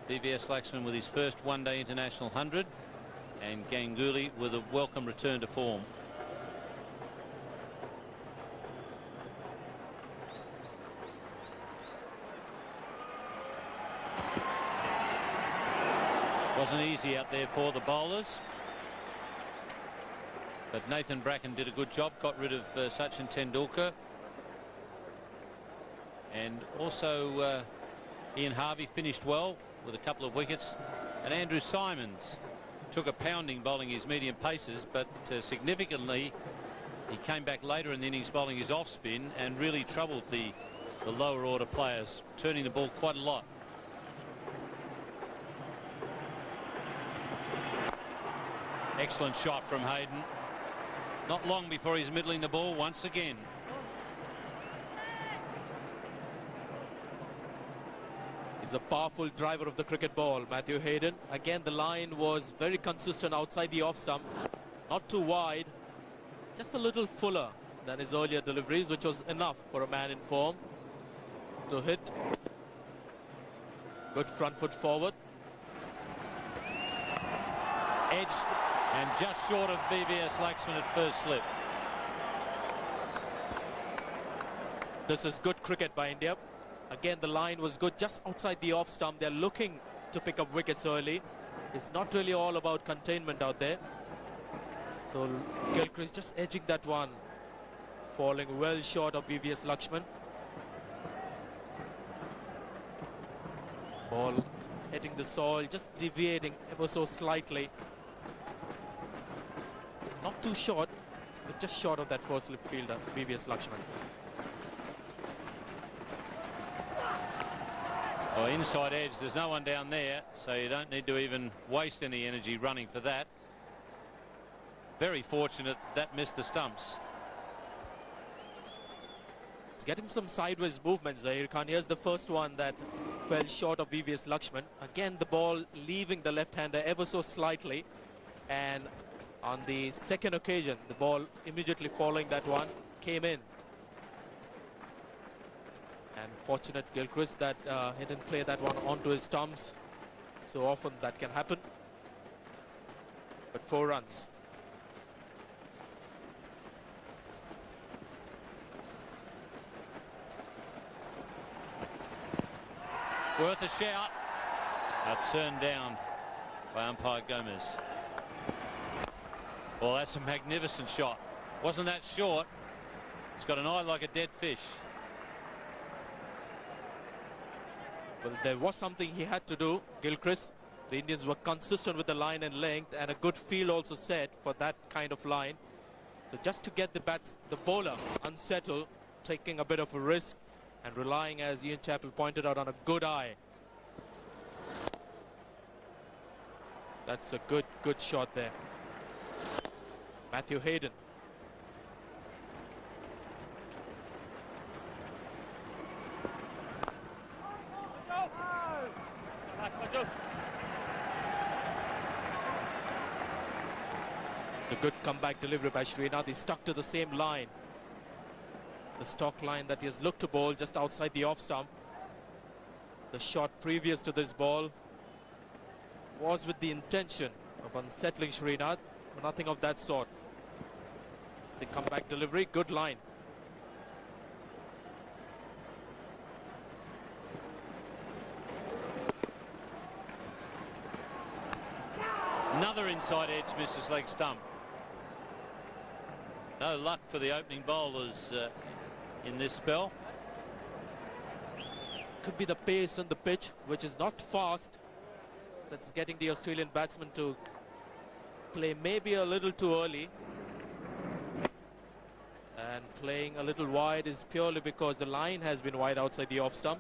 VVS Laxman with his first one-day international 100, and Ganguly with a welcome return to form. Wasn't easy out there for the bowlers, but Nathan Bracken did a good job, got rid of Sachin Tendulkar, and also Ian Harvey finished well with a couple of wickets, and Andrew Symonds took a pounding bowling his medium paces, but significantly he came back later in the innings bowling his off spin and really troubled the lower order players, turning the ball quite a lot. Excellent shot from Hayden. Not long before he's middling the ball once again. He's a powerful driver of the cricket ball, Matthew Hayden. Again, the line was very consistent outside the off stump. Not too wide, just a little fuller than his earlier deliveries, which was enough for a man in form to hit. Good front foot forward. Edged and just short of VVS Laxman at first slip. This is good cricket by India. Again, the line was good just outside the off stump. They're looking to pick up wickets early. It's not really all about containment out there. So Gilchrist just edging that one, falling well short of VVS Laxman. Ball hitting the soil, just deviating ever so slightly. Not too short, but just short of that first slip fielder, VVS Lakshman. Oh, inside edge, there's no one down there, so you don't need to even waste any energy running for that. Very fortunate that missed the stumps. It's getting some sideways movements there, Irkhan. Here's the first one that fell short of VVS Lakshman. Again, the ball leaving the left-hander ever so slightly. And on the second occasion, the ball immediately following that one came in. And fortunate Gilchrist that he didn't play that one onto his stumps. So often that can happen. But 4 runs. Worth a shout. Turned down by umpire Gomez. Well, that's a magnificent shot. Wasn't that short? It's got an eye like a dead fish. Well, there was something he had to do, Gilchrist. The Indians were consistent with the line and length, and a good field also set for that kind of line. So just to get the bowler unsettled, taking a bit of a risk, and relying, as Ian Chappell pointed out, on a good eye. That's a good shot there. Matthew Hayden. A good comeback delivery by Srinath. He stuck to the same line. The stock line that he has looked to bowl just outside the off stump. The shot previous to this ball was with the intention of unsettling Srinath. Nothing of that sort. The comeback delivery, good line. Another inside edge misses leg stump. No luck for the opening bowlers in this spell. Could be the pace on the pitch, which is not fast. That's getting the Australian batsman to play maybe a little too early. And playing a little wide is purely because the line has been wide outside the off stump.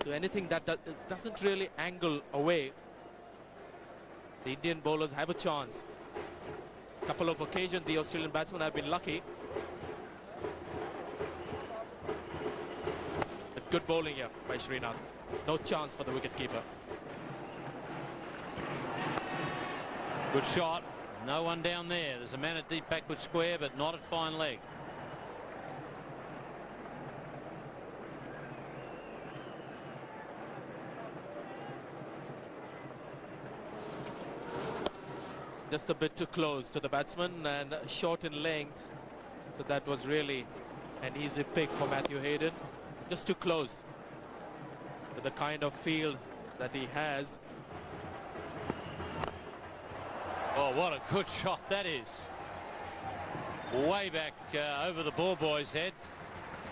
So anything that doesn't really angle away, the Indian bowlers have a chance. Couple of occasions the Australian batsmen have been lucky. But good bowling here by Srinath. No chance for the wicketkeeper. Good shot. No one down there. There's a man at deep backward square, but not at fine leg. Just a bit too close to the batsman and short in length. So that was really an easy pick for Matthew Hayden. Just too close to the kind of field that he has. Oh, what a good shot that is. Way back over the ball boy's head.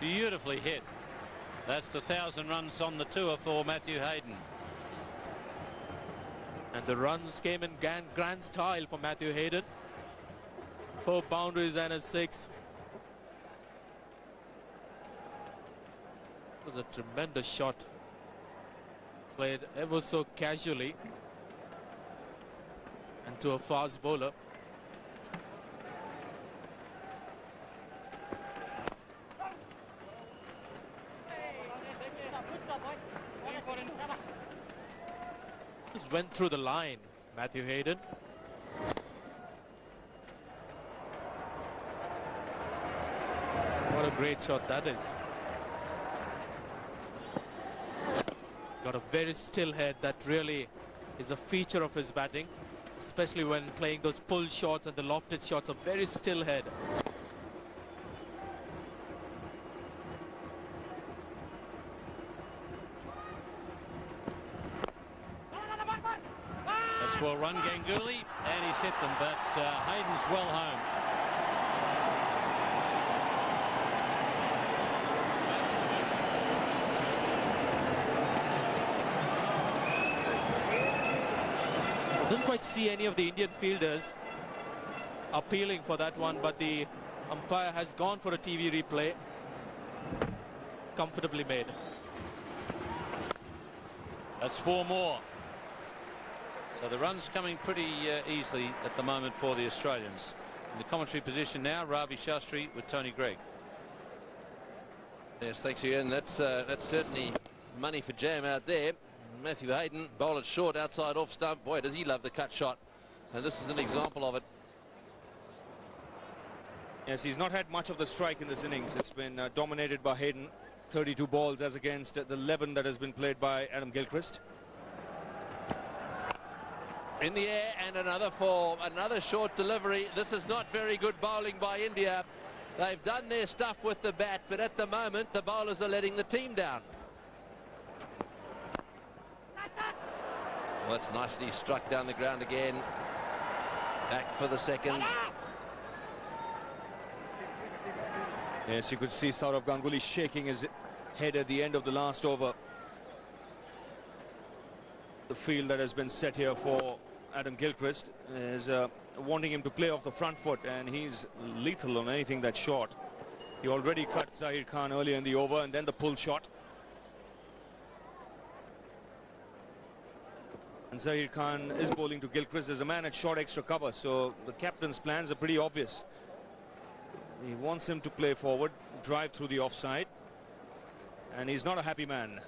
Beautifully hit. That's the 1,000 runs on the tour for Matthew Hayden. And the runs came in grand style for Matthew Hayden. 4 boundaries and a 6. It was a tremendous shot. Played ever so casually. And to a fast bowler. Just went through the line, Matthew Hayden. What a great shot that is. Got a very still head that really is a feature of his batting, especially when playing those pull shots and the lofted shots. A very still head. That's well run, Ganguly, and he's hit them, but Hayden's well home. quite see any of the Indian fielders appealing for that one, but the umpire has gone for a TV replay. Comfortably made. That's 4 more. So the run's coming pretty easily at the moment for the Australians. In the commentary position now, Ravi Shastri with Tony Greig. Yes, thanks Ian. That's certainly money for jam out there. Matthew Hayden bowled it short outside off stump. Boy, does he love the cut shot. And this is an example of it. Yes, he's not had much of the strike in this innings. It's been dominated by Hayden. 32 balls as against the 11 that has been played by Adam Gilchrist. In the air and another for another short delivery. This is not very good bowling by India. They've done their stuff with the bat, but at the moment the bowlers are letting the team down. Well, that's nicely struck down the ground again. Back for the second. Yes, you could see Sourav Ganguly shaking his head at the end of the last over. The field that has been set here for Adam Gilchrist is wanting him to play off the front foot, and he's lethal on anything that's short. He already cut Zahir Khan earlier in the over, and then the pull shot. And Zahir Khan is bowling to Gilchrist. There's a man at short extra cover, so the captain's plans are pretty obvious. He wants him to play forward, drive through the offside, and he's not a happy man.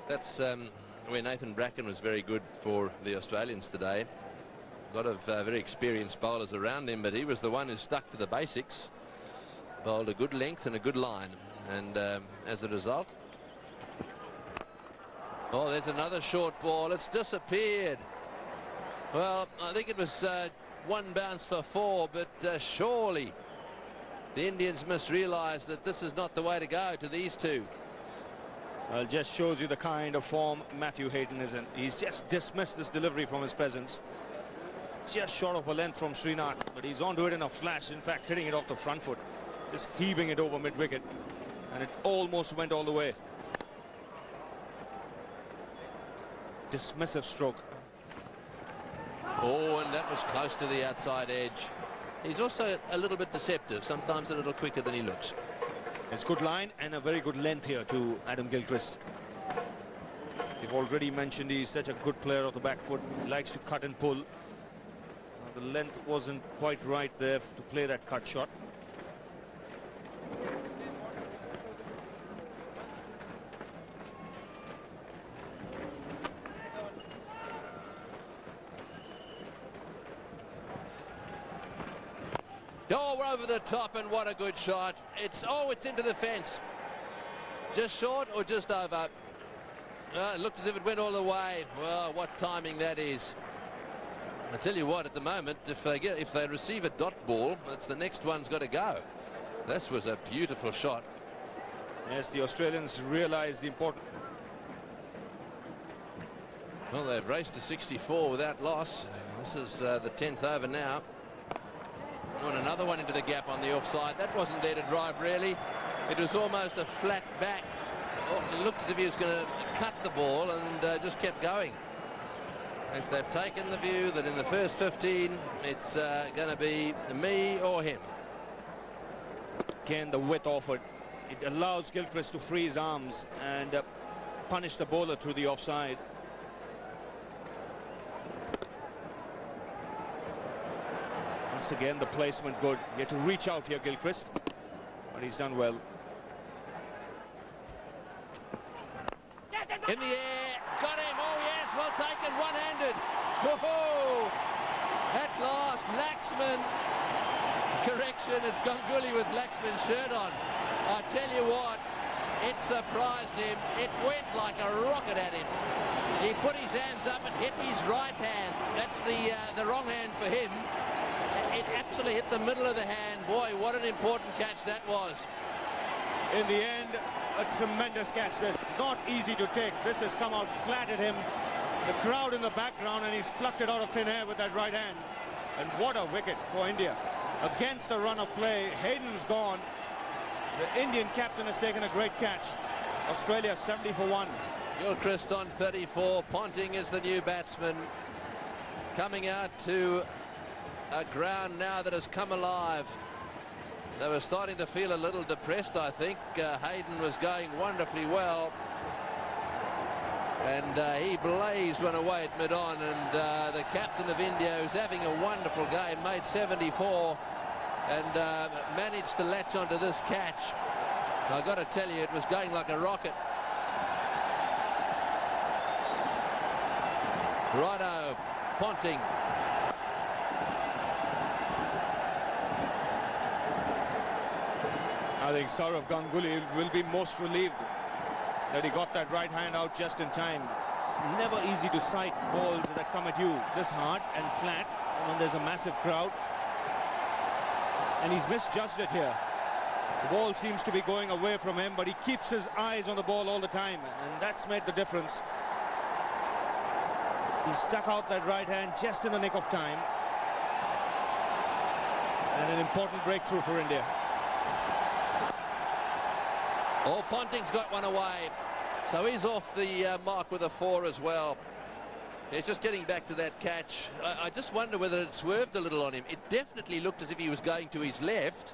That's where Nathan Bracken was very good for the Australians today. A lot of very experienced bowlers around him, but he was the one who stuck to the basics. Bowled a good length and a good line, and as a result, oh, there's another short ball. It's disappeared. Well, I think it was 1 bounce for 4, but surely the Indians must realise that this is not the way to go to these two. Well, just shows you the kind of form Matthew Hayden is in. He's just dismissed this delivery from his presence. Just short of a length from Srinath, but he's onto it in a flash. In fact, hitting it off the front foot, just heaving it over mid-wicket, and it almost went all the way. Dismissive stroke. Oh, and that was close to the outside edge. He's also a little bit deceptive, sometimes a little quicker than he looks. It's good line and a very good length here to Adam Gilchrist. We've already mentioned he's such a good player of the back foot. He likes to cut and pull. The length wasn't quite right there to play that cut shot. Oh, we're over the top, and what a good shot. It's into the fence. Just short or just over? It looked as if it went all the way. Well, what timing that is. I tell you what, at the moment, if they receive a dot ball, it's the next one's got to go. This was a beautiful shot. Yes, the Australians realise the importance. Well, they've raced to 64 without loss. This is the 10th over now. And another one into the gap on the offside. That wasn't there to drive, really. It was almost a flat back. Oh, it looked as if he was going to cut the ball, and just kept going. As they've taken the view that in the first 15, it's going to be me or him. Again, the width offered. It allows Gilchrist to free his arms and punish the bowler through the offside. Once again, the placement good. You have to reach out here, Gilchrist, but he's done well. In the air, got him. Oh yes, well taken, one-handed. Whoa! At last, Laxman. Correction, it's Ganguly with Laxman's shirt on. I tell you what, it surprised him. It went like a rocket at him. He put his hands up and hit his right hand. That's the wrong hand for him. It absolutely hit the middle of the hand. Boy, what an important catch that was. In the end, a tremendous catch. This not easy to take. This has come out flat at him. The crowd in the background, and he's plucked it out of thin air with that right hand. And what a wicket for India. Against the run of play, Hayden's gone. The Indian captain has taken a great catch. Australia 70 for 1. Gilchrist on 34. Ponting is the new batsman. Coming out to a ground now that has come alive. They were starting to feel a little depressed, I think. Hayden was going wonderfully well. And he blazed one away at mid-on. And the captain of India, who's having a wonderful game, made 74 and managed to latch onto this catch. I've got to tell you, it was going like a rocket. Righto, Ponting. I think Sourav Ganguly will be most relieved that he got that right hand out just in time. It's never easy to sight balls that come at you this hard and flat when there's a massive crowd. And he's misjudged it here. The ball seems to be going away from him, but he keeps his eyes on the ball all the time, and that's made the difference. He stuck out that right hand just in the nick of time. And an important breakthrough for India. Oh, Ponting's got one away. So he's off the mark with a 4 as well. He's just getting back to that catch. I just wonder whether it swerved a little on him. It definitely looked as if he was going to his left.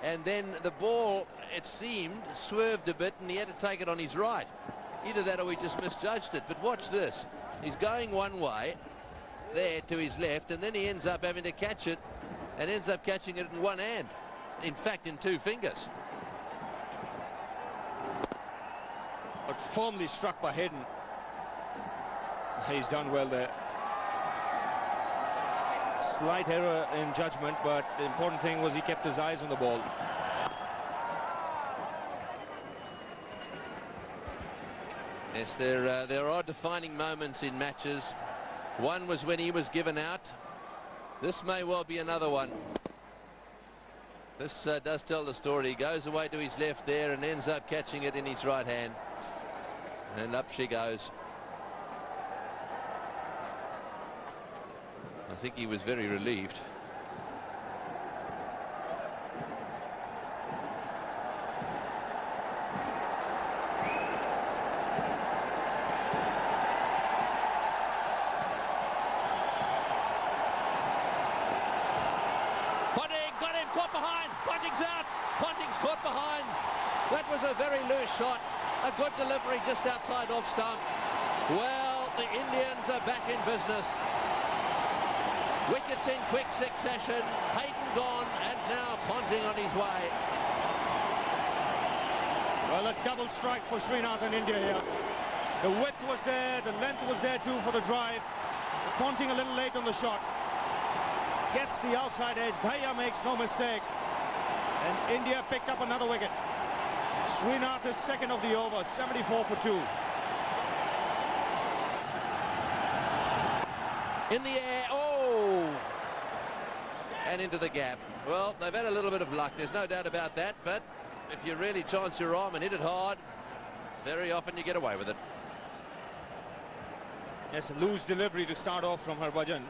And then the ball, it seemed, swerved a bit and he had to take it on his right. Either that or he just misjudged it. But watch this. He's going one way there to his left, and then he ends up having to catch it and ends up catching it in one hand. In fact, in 2 fingers. But firmly struck by Hayden. He's done well there. Slight error in judgment, but the important thing was he kept his eyes on the ball. Yes, there are defining moments in matches. One was when he was given out. This may well be another one. This does tell the story. He goes away to his left there and ends up catching it in his right hand. And up she goes. I think he was very relieved. That was a very loose shot. A good delivery just outside off stump. Well, the Indians are back in business. Wickets in quick succession. Hayden gone, and now Ponting on his way. Well, a double strike for Srinath and India here. The width was there, the length was there too for the drive. Ponting a little late on the shot. Gets the outside edge. Bhaiya makes no mistake. And India picked up another wicket. Srinath is second of the over, 74 for 2. In the air, oh! And into the gap. Well, they've had a little bit of luck, there's no doubt about that, but if you really chance your arm and hit it hard, very often you get away with it. Yes, a loose delivery to start off from Harbhajan.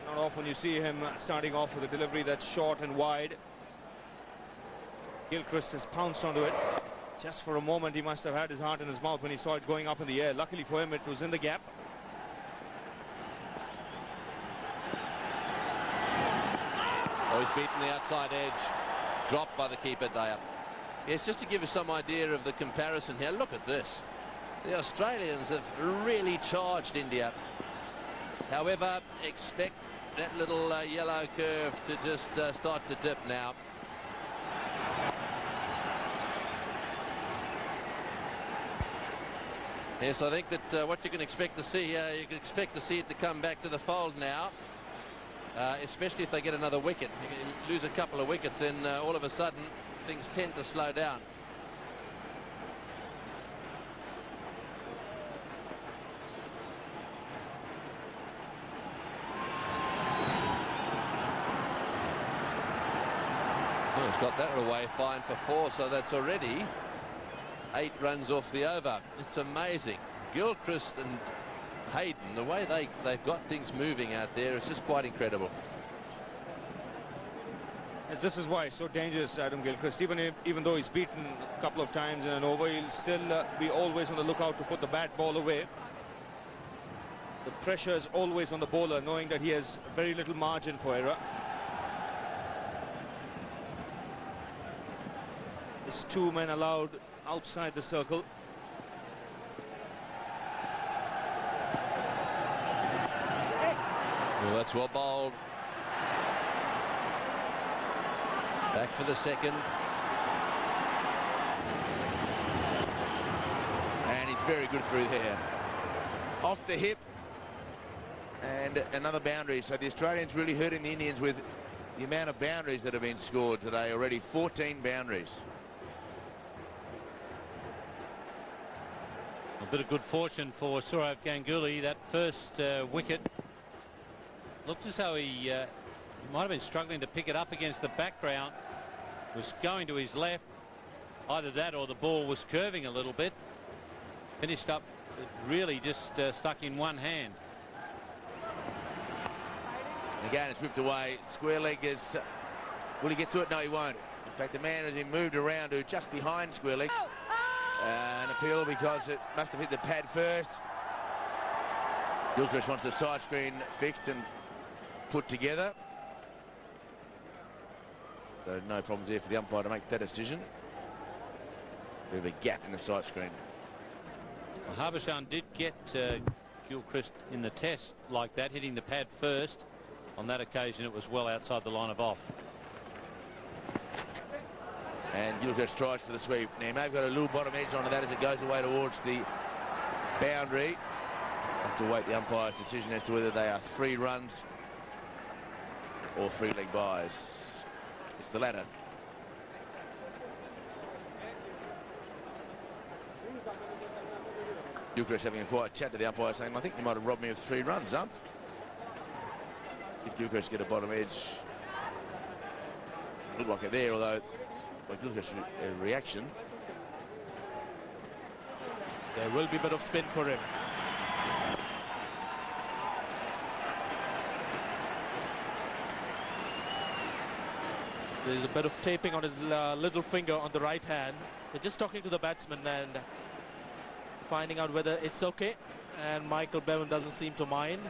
Not often you see him starting off with a delivery that's short and wide. Gilchrist has pounced onto it. Just for a moment he must have had his heart in his mouth when he saw it going up in the air. Luckily for him, it was in the gap. Oh, he's beaten the outside edge. Dropped by the keeper there. Yes, just to give you some idea of the comparison here, look at this. The Australians have really charged India. However, expect that little yellow curve to just start to dip now. Yes, I think that what you can expect to see, you can expect to see it to come back to the fold now, especially if they get another wicket. You lose a couple of wickets, then all of a sudden things tend to slow down. Well, he's got that away fine for 4, so that's already 8 runs off the over. It's amazing. Gilchrist and Hayden, the way they've got things moving out there is just quite incredible. This is why it's so dangerous, Adam Gilchrist. Even though he's beaten a couple of times in an over, he'll still be always on the lookout to put the bad ball away. The pressure is always on the bowler, knowing that he has very little margin for error. There's 2 men allowed outside the circle. Well, that's well bowled. Back for the second. And he's very good through there. Off the hip. And another boundary. So the Australians really hurting the Indians with the amount of boundaries that have been scored today already. 14 boundaries. A bit of good fortune for Sourav Ganguly. That first wicket looked as though he might have been struggling to pick it up against the background. Was going to his left. Either that or the ball was curving a little bit. Finished up really just stuck in one hand. Again, it's ripped away. Square leg is... will he get to it? No, he won't. In fact, the man has been moved around to just behind square leg. An appeal because it must have hit the pad first. Gilchrist wants the side screen fixed and put together. So no problems there for the umpire to make that decision. Bit of a gap in the side screen. Well, Harbhajan did get Gilchrist in the test like that, hitting the pad first. On that occasion, it was well outside the line of off. And Gilchrist tries for the sweep. Now, he may have got a little bottom edge onto that as it goes away towards the boundary. Have to wait the umpire's decision as to whether they are 3 runs or 3 leg byes. It's the latter. Gilchrist having a quiet chat to the umpire saying, I think you might have robbed me of 3 runs, ump. Did Gilchrist get a bottom edge? Looked like it there, although by Gilchrist's reaction. There will be a bit of spin for him. There's a bit of taping on his little finger on the right hand. So just talking to the batsman and finding out whether it's okay. And Michael Bevan doesn't seem to mind.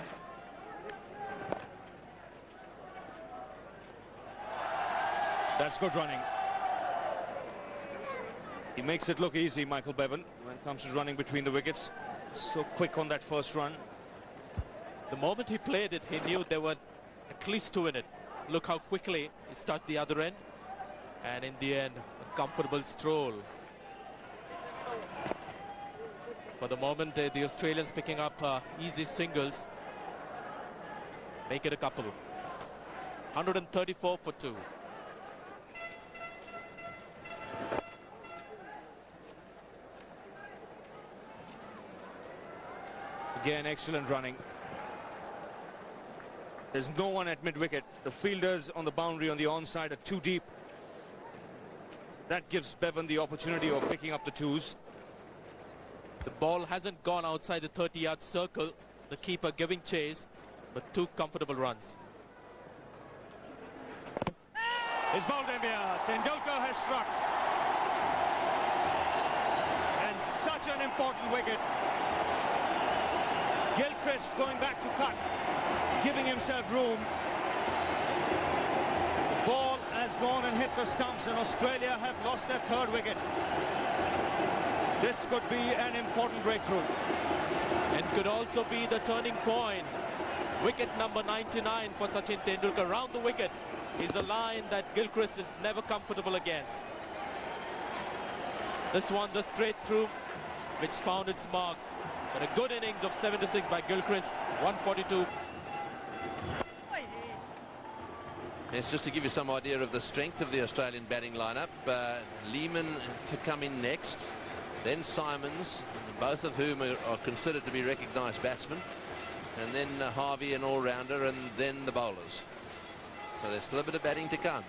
That's good running. He makes it look easy, Michael Bevan, when it comes to running between the wickets. So quick on that first run. The moment he played it, he knew there were at least 2 in it. Look how quickly he started the other end. And in the end, a comfortable stroll. For the moment, the Australians picking up easy singles. Make it a couple. 134 for 2. Again, excellent running. There's no one at mid-wicket. The fielders on the boundary on the onside are too deep. That gives Bevan the opportunity of picking up the 2s. The ball hasn't gone outside the 30-yard circle. The keeper giving chase, but 2 comfortable runs. It's bowled in here. Tendulkar has struck. And such an important wicket. Gilchrist going back to cut, giving himself room. The ball has gone and hit the stumps, and Australia have lost their 3rd wicket. This could be an important breakthrough. And could also be the turning point. Wicket number 99 for Sachin Tendulkar. Round the wicket is a line that Gilchrist is never comfortable against. This one, the straight through, which found its mark. But a good innings of 76 by Gilchrist, 142. It's just to give you some idea of the strength of the Australian batting lineup. Lehman to come in next, then Simons, both of whom are considered to be recognised batsmen, and then Harvey, an all-rounder, and then the bowlers. So there's still a bit of batting to come.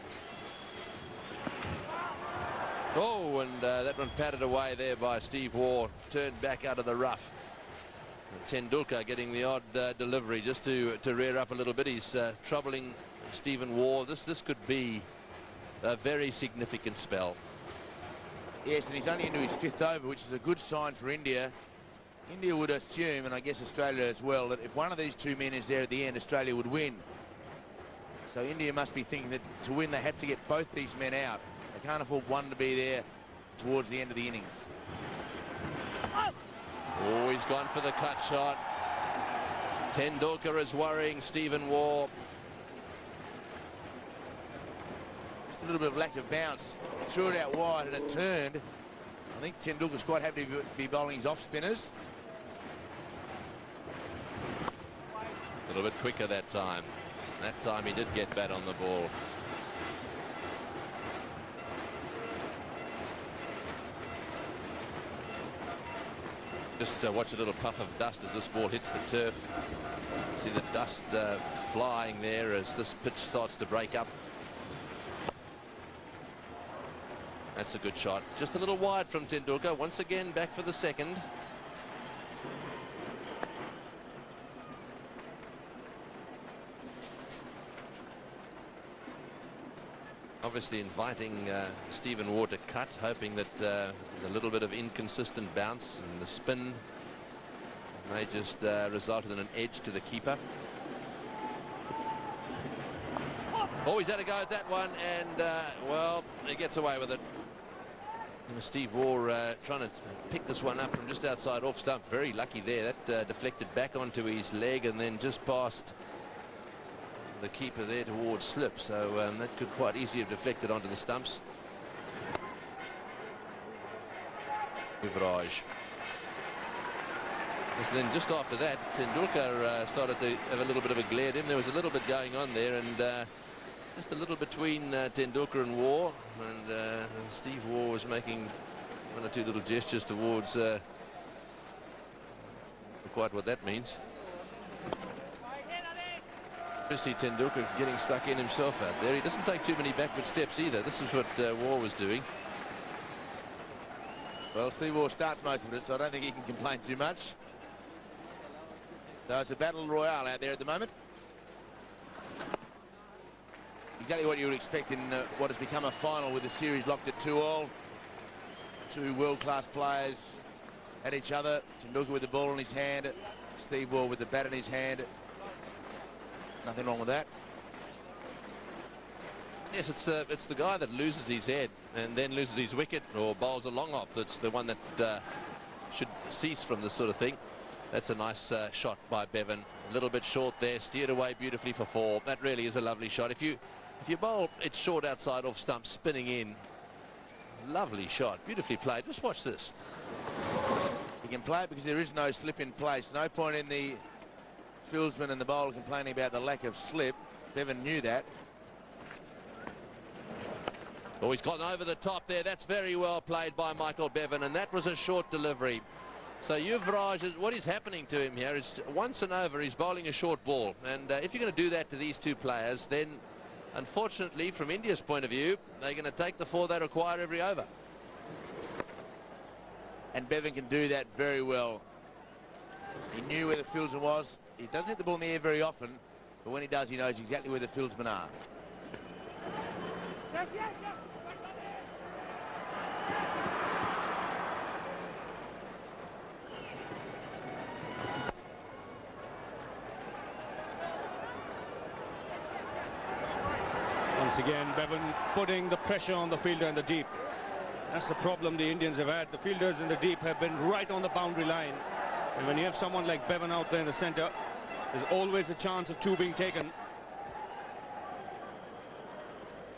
Oh, and that one patted away there by Steve Waugh, turned back out of the rough. Tendulkar getting the odd delivery just to rear up a little bit. He's troubling Stephen Waugh. This could be a very significant spell. Yes, and he's only into his 5th over, which is a good sign for India. India would assume, and I guess Australia as well, that if one of these two men is there at the end, Australia would win. So India must be thinking that to win, they have to get both these men out. They can't afford one to be there towards the end of the innings. Oh, he's gone for the cut shot. Tendulkar is worrying Stephen Waugh. Just a little bit of lack of bounce. Threw it out wide and it turned. I think Tendulkar's quite happy to be bowling his off spinners. A little bit quicker that time. That time he did get bat on the ball. Just watch a little puff of dust as this ball hits the turf. See the dust flying there as this pitch starts to break up. That's a good shot. Just a little wide from Tendulkar. Once again back for the second. Obviously inviting Stephen Waugh to cut, hoping that a little bit of inconsistent bounce and the spin may just result in an edge to the keeper. Oh, he's had a go at that one, and well, he gets away with it. Steve Waugh trying to pick this one up from just outside off stump. Very lucky there. That deflected back onto his leg and then just past the keeper there towards slip, so that could quite easily have deflected onto the stumps. Yuvraj. And then just after that, Tendulkar started to have a little bit of a glare at him. There was a little bit going on there, and just a little between Tendulkar and Waugh, and Steve Waugh was making one or two little gestures towards quite what that means. Obviously Tendulkar getting stuck in himself out there. He doesn't take too many backward steps either. This is what Waugh was doing. Well, Steve Waugh starts most of it, so I don't think he can complain too much. So it's a battle royale out there at the moment. Exactly what you would expect in what has become a final with the series locked at 2-all. Two world-class players at each other. Tendulkar with the ball in his hand. Steve Waugh with the bat in his hand. Nothing wrong with that. Yes, it's the guy that loses his head and then loses his wicket or bowls a long off that's the one that should cease from this sort of thing. That's a nice shot by Bevan. A little bit short there, steered away beautifully for 4. That really is a lovely shot. If you bowl it short outside off stump, spinning in, lovely shot, beautifully played. Just watch this. He can play it because there is no slip in place. No point in the fieldsman and the bowler complaining about the lack of slip. Bevan knew that. Oh, he's gone over the top there. That's very well played by Michael Bevan, and that was a short delivery. So Yuvraj, what is happening to him here is once and over he's bowling a short ball, and if you're going to do that to these two players, then unfortunately from India's point of view they're going to take the 4 they require every over. And Bevan can do that very well. He knew where the fieldsman was. He doesn't hit the ball in the air very often, but when he does, he knows exactly where the fieldsmen are. Once again, Bevan putting the pressure on the fielder in the deep. That's the problem the Indians have had. The fielders in the deep have been right on the boundary line. And when you have someone like Bevan out there in the centre, there's always a chance of 2 being taken.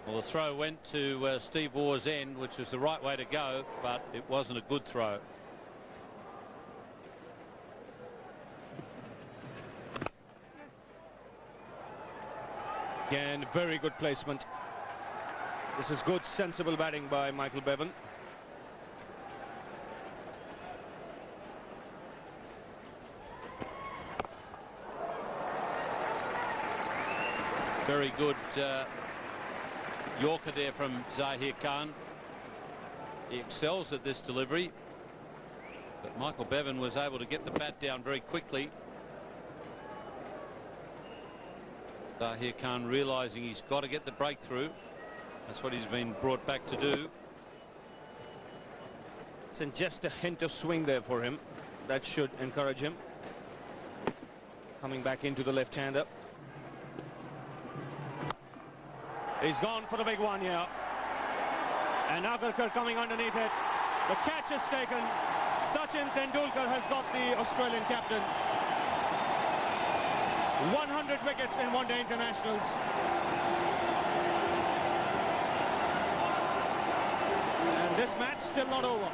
Well, the throw went to Steve Waugh's end, which was the right way to go, but it wasn't a good throw. Again, very good placement. This is good, sensible batting by Michael Bevan. Very good Yorker there from Zahir Khan. He excels at this delivery, but Michael Bevan was able to get the bat down very quickly. Zahir Khan realizing he's got to get the breakthrough. That's what he's been brought back to do. And just a hint of swing there for him. That should encourage him. Coming back into the left-hander. He's gone for the big one here. And Agarkar coming underneath it. The catch is taken. Sachin Tendulkar has got the Australian captain. 100 wickets in one-day internationals. And this match still not over.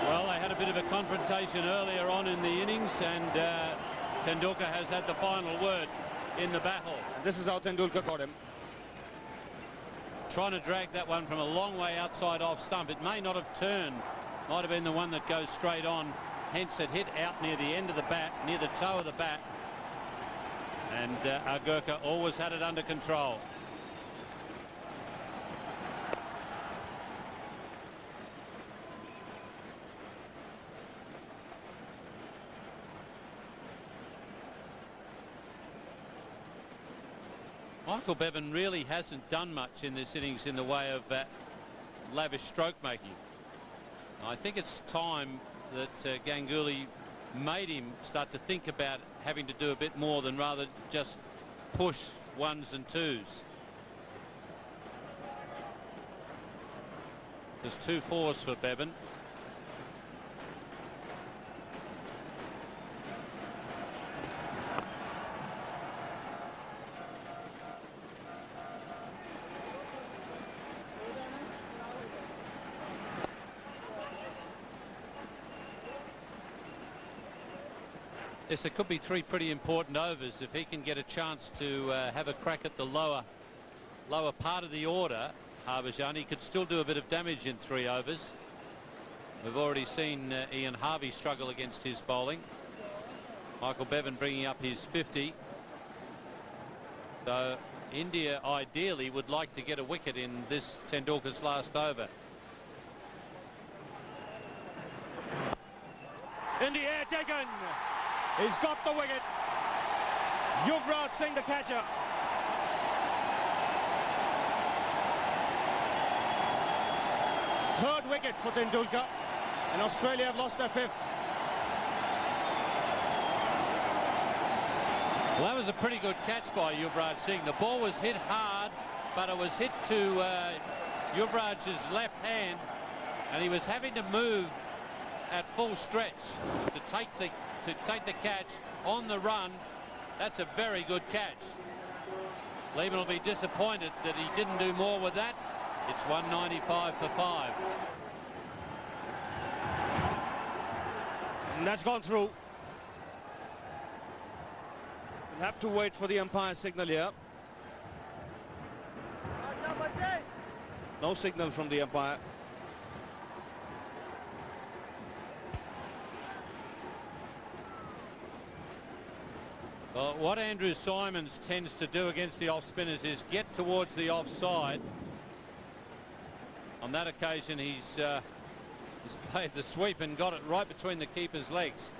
Well, they had a bit of a confrontation earlier on in the innings, and Tendulkar has had the final word in the battle. And this is how Tendulkar got him. Trying to drag that one from a long way outside off stump. It may not have turned. Might have been the one that goes straight on. Hence it hit out near the end of the bat, near the toe of the bat. And Agarkar always had it under control. Michael Bevan really hasn't done much in this innings in the way of lavish stroke making. I think it's time that Ganguly made him start to think about having to do a bit more than rather just push ones and twos. There's 2 fours for Bevan. Yes, it could be 3 pretty important overs if he can get a chance to have a crack at the lower part of the order. Harbhajan, he could still do a bit of damage in 3 overs. We've already seen Ian Harvey struggle against his bowling. Michael Bevan bringing up his 50. So India ideally would like to get a wicket in this Tendulkar's last over. In the air, taken. He's got the wicket. Yuvraj Singh, the catcher. Third wicket for Tendulkar, and Australia have lost their 5th. Well, that was a pretty good catch by Yuvraj Singh. The ball was hit hard, but it was hit to Yuvraj's left hand, and he was having to move at full stretch to take the catch on the run. That's a very good catch. Lehman will be disappointed that he didn't do more with that. It's 195 for 5. And that's gone through. We'll have to wait for the umpire signal here. No signal from the umpire. Well, what Andrew Simons tends to do against the off spinners is get towards the offside. On that occasion, he's played the sweep and got it right between the keeper's legs.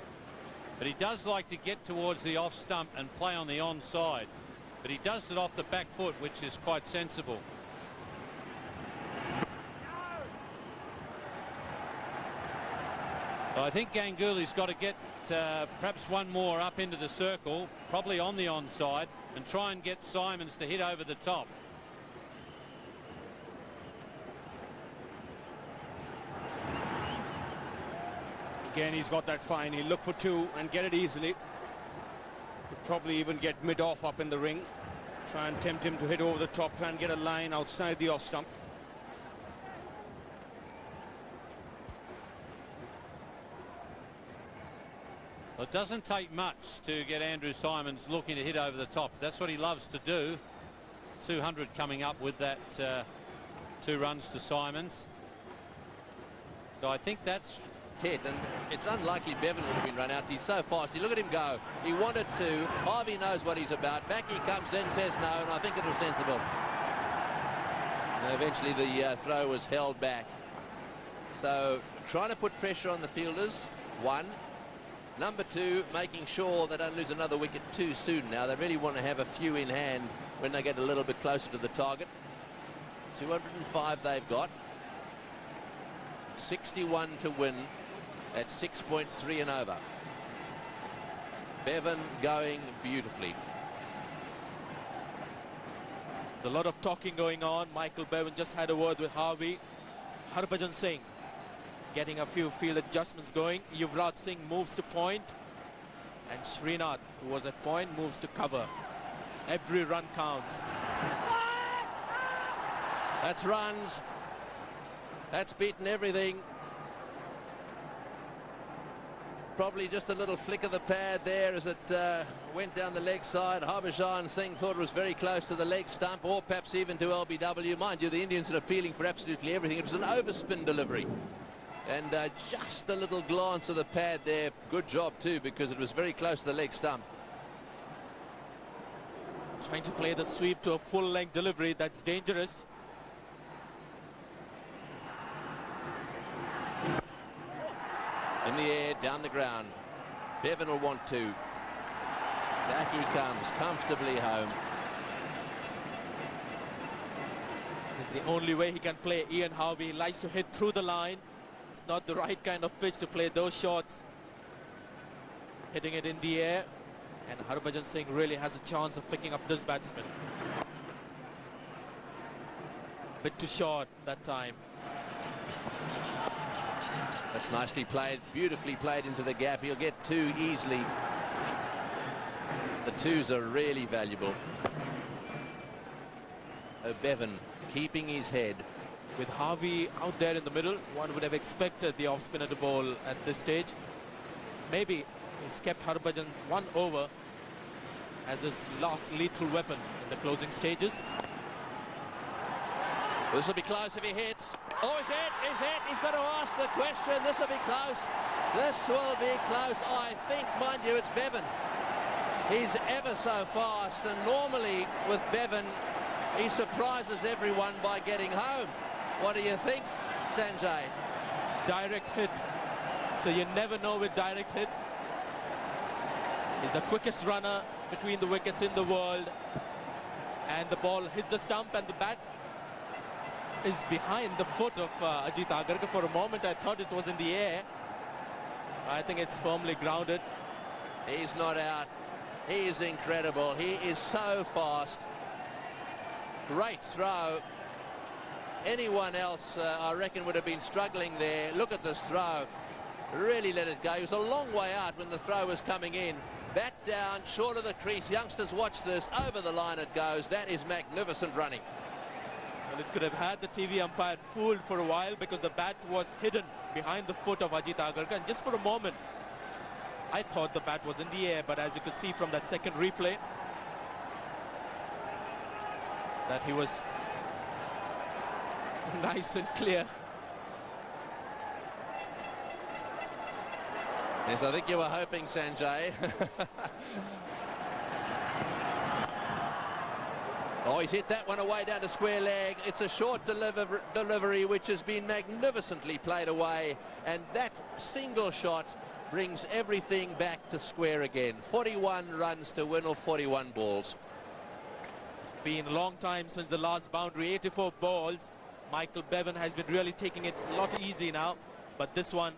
But he does like to get towards the off stump and play on the onside. But he does it off the back foot, which is quite sensible. So I think Ganguly's got to get perhaps one more up into the circle, probably on the onside, and try and get Simons to hit over the top. Again, he's got that fine. He'll look for 2 and get it easily. Could probably even get mid-off up in the ring. Try and tempt him to hit over the top, try and get a line outside the off stump. Well, it doesn't take much to get Andrew Simons looking to hit over the top. That's what he loves to do. 200 coming up with that 2 runs to Simons. So I think that's hit, and it's unlikely Bevan would have been run out. He's so fast. Look at him go. He wanted to. Harvey knows what he's about. Back he comes, then says no, and I think it was sensible. And eventually the throw was held back. So trying to put pressure on the fielders, 1. Number 2, making sure they don't lose another wicket too soon now. They really want to have a few in hand when they get a little bit closer to the target. 205 they've got. 61 to win at 6.3 and over. Bevan going beautifully. A lot of talking going on. Michael Bevan just had a word with Harvey. Harbhajan Singh getting a few field adjustments going. Yuvraj Singh moves to point, and Srinath, who was at point, moves to cover. Every run counts. That's runs. That's beaten everything. Probably just a little flick of the pad there as it went down the leg side. Harbhajan Singh thought it was very close to the leg stump, or perhaps even to LBW. Mind you, the Indians are appealing for absolutely everything. It was an overspin delivery. And just a little glance of the pad there. Good job too, because it was very close to the leg stump. Trying to play the sweep to a full-length delivery. That's dangerous. In the air, down the ground. Bevan will want to. Back he comes, comfortably home. It's the only way he can play. Ian Harvey likes to hit through the line. It's not the right kind of pitch to play those shots. Hitting it in the air. And Harbhajan Singh really has a chance of picking up this batsman. Bit too short that time. That's nicely played, beautifully played into the gap. He'll get two easily. The twos are really valuable. Bevan keeping his head. With Harvey out there in the middle, one would have expected the off-spinner to bowl at this stage. Maybe he's kept Harbhajan one over as his last lethal weapon in the closing stages. This will be close if he hits. Oh, is it? Is it? He's got to ask the question. This will be close. This will be close. I think, mind you, it's Bevan. He's ever so fast, and normally with Bevan, he surprises everyone by getting home. What do you think, Sanjay? Direct hit. So you never know with direct hits. He's the quickest runner between the wickets in the world. And the ball hits the stump, and the bat is behind the foot of Ajit Agarkar. For a moment I thought it was in the air. I think it's firmly grounded. He's not out. He is incredible. He is so fast. Great throw. Anyone else I reckon would have been struggling there. Look at this throw. Really let it go. He was a long way out when the throw was coming in. Bat down, short of the crease. Youngsters, watch this. Over the line it goes. That is magnificent running. Well, it could have had the TV umpire fooled for a while because the bat was hidden behind the foot of Ajit Agarkar. And just for a moment, I thought the bat was in the air. But as you could see from that second replay, that he was nice and clear. Yes, I think you were hoping, Sanjay. Oh, he's hit that one away down to square leg. It's a short delivery which has been magnificently played away, and that single shot brings everything back to square again. 41 runs to win, or 41 balls. Been a long time since the last boundary. 84 balls. Michael Bevan has been really taking it a lot easy now, but this one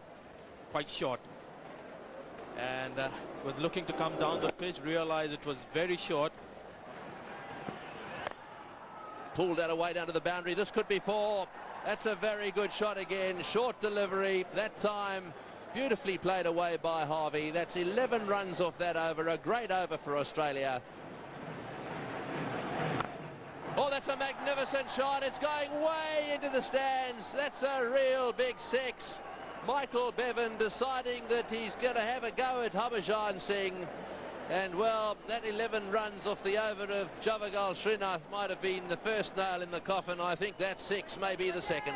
quite short. And was looking to come down the pitch, realized it was very short. Pulled that away down to the boundary. This could be 4. That's a very good shot again. Short delivery. That time beautifully played away by Harvey. That's 11 runs off that over. A great over for Australia. Oh, that's a magnificent shot. It's going way into the stands. That's a real big 6. Michael Bevan deciding that he's going to have a go at Harbhajan Singh. And, well, that 11 runs off the over of Javagal Srinath might have been the first nail in the coffin. I think that 6 may be the second.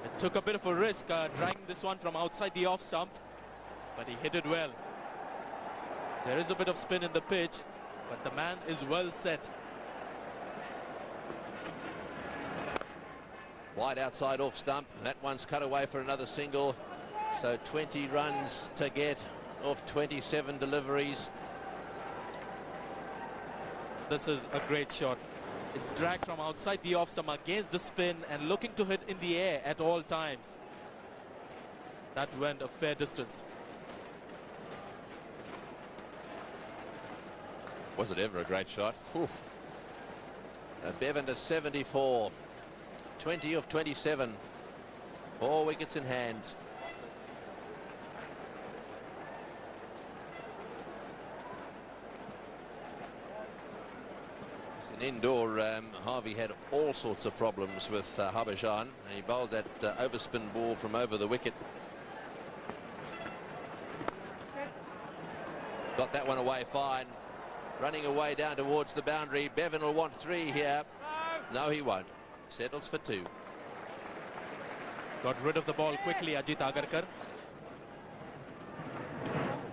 It took a bit of a risk dragging this one from outside the off stump, but he hit it well. There is a bit of spin in the pitch, but the man is well set. Wide outside off stump. That one's cut away for another single. So 20 runs to get off 27 deliveries. This is a great shot. It's dragged from outside the off stump against the spin and looking to hit in the air at all times. That went a fair distance. Was it ever a great shot? Bevan to 74. 20 of 27. 4 wickets in hand. It's an indoor. Harvey had all sorts of problems with Harbhajan. He bowled that overspin ball from over the wicket. Got that one away fine. Running away down towards the boundary. Bevan will want 3 here. No, he won't. Settles for 2. Got rid of the ball quickly, Ajit Agarkar.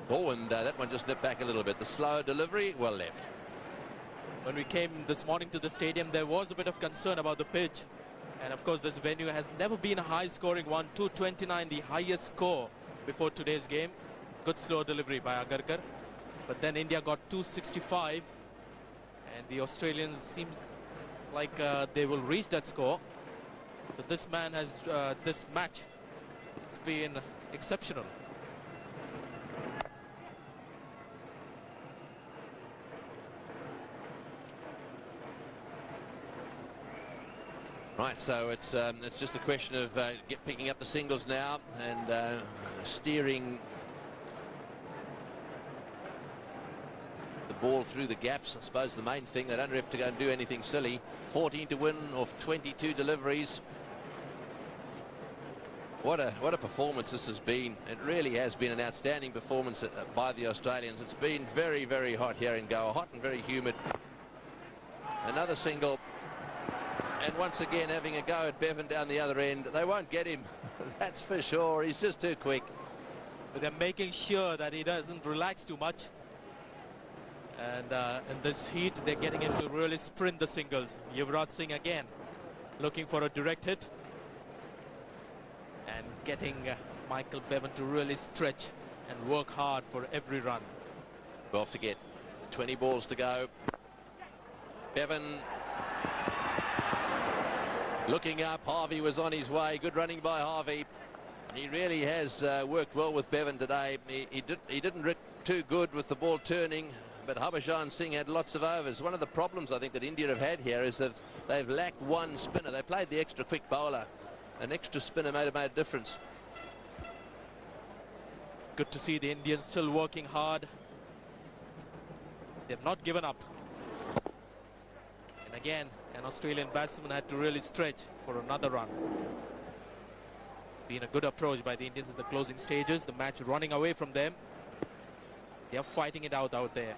Oh, and that one just nipped back a little bit. The slow delivery, well left. When we came this morning to the stadium, there was a bit of concern about the pitch. And of course, this venue has never been a high-scoring one. 229, the highest score before today's game. Good slow delivery by Agarkar. But then India got 265. And the Australians seemed like they will reach that score. But this match has been exceptional. Right, so it's just a question of picking up the singles now and steering the ball through the gaps. I suppose the main thing, they don't have to go and do anything silly. 14 to win of 22 deliveries. What a performance this has been. It really has been an outstanding performance by the Australians. It's been very, very hot here in Goa, hot and very humid. Another single. And once again having a go at Bevan down the other end. They won't get him, that's for sure. He's just too quick. But they're making sure that he doesn't relax too much. And in this heat, they're getting him to really sprint the singles. Yuvraj Singh again looking for a direct hit. And getting Michael Bevan to really stretch and work hard for every run. 12 to get, 20 balls to go. Bevan looking up. Harvey was on his way. Good running by Harvey. He really has worked well with Bevan today. He didn't look too good with the ball turning, but Harbhajan Singh had lots of overs. One of the problems I think that India have had here is that they've lacked one spinner. They played the extra quick bowler. An extra spinner made a difference. Good to see the Indians still working hard. They've not given up. And again, an Australian batsman had to really stretch for another run. It's been a good approach by the Indians in the closing stages. The match running away from them. They are fighting it out there.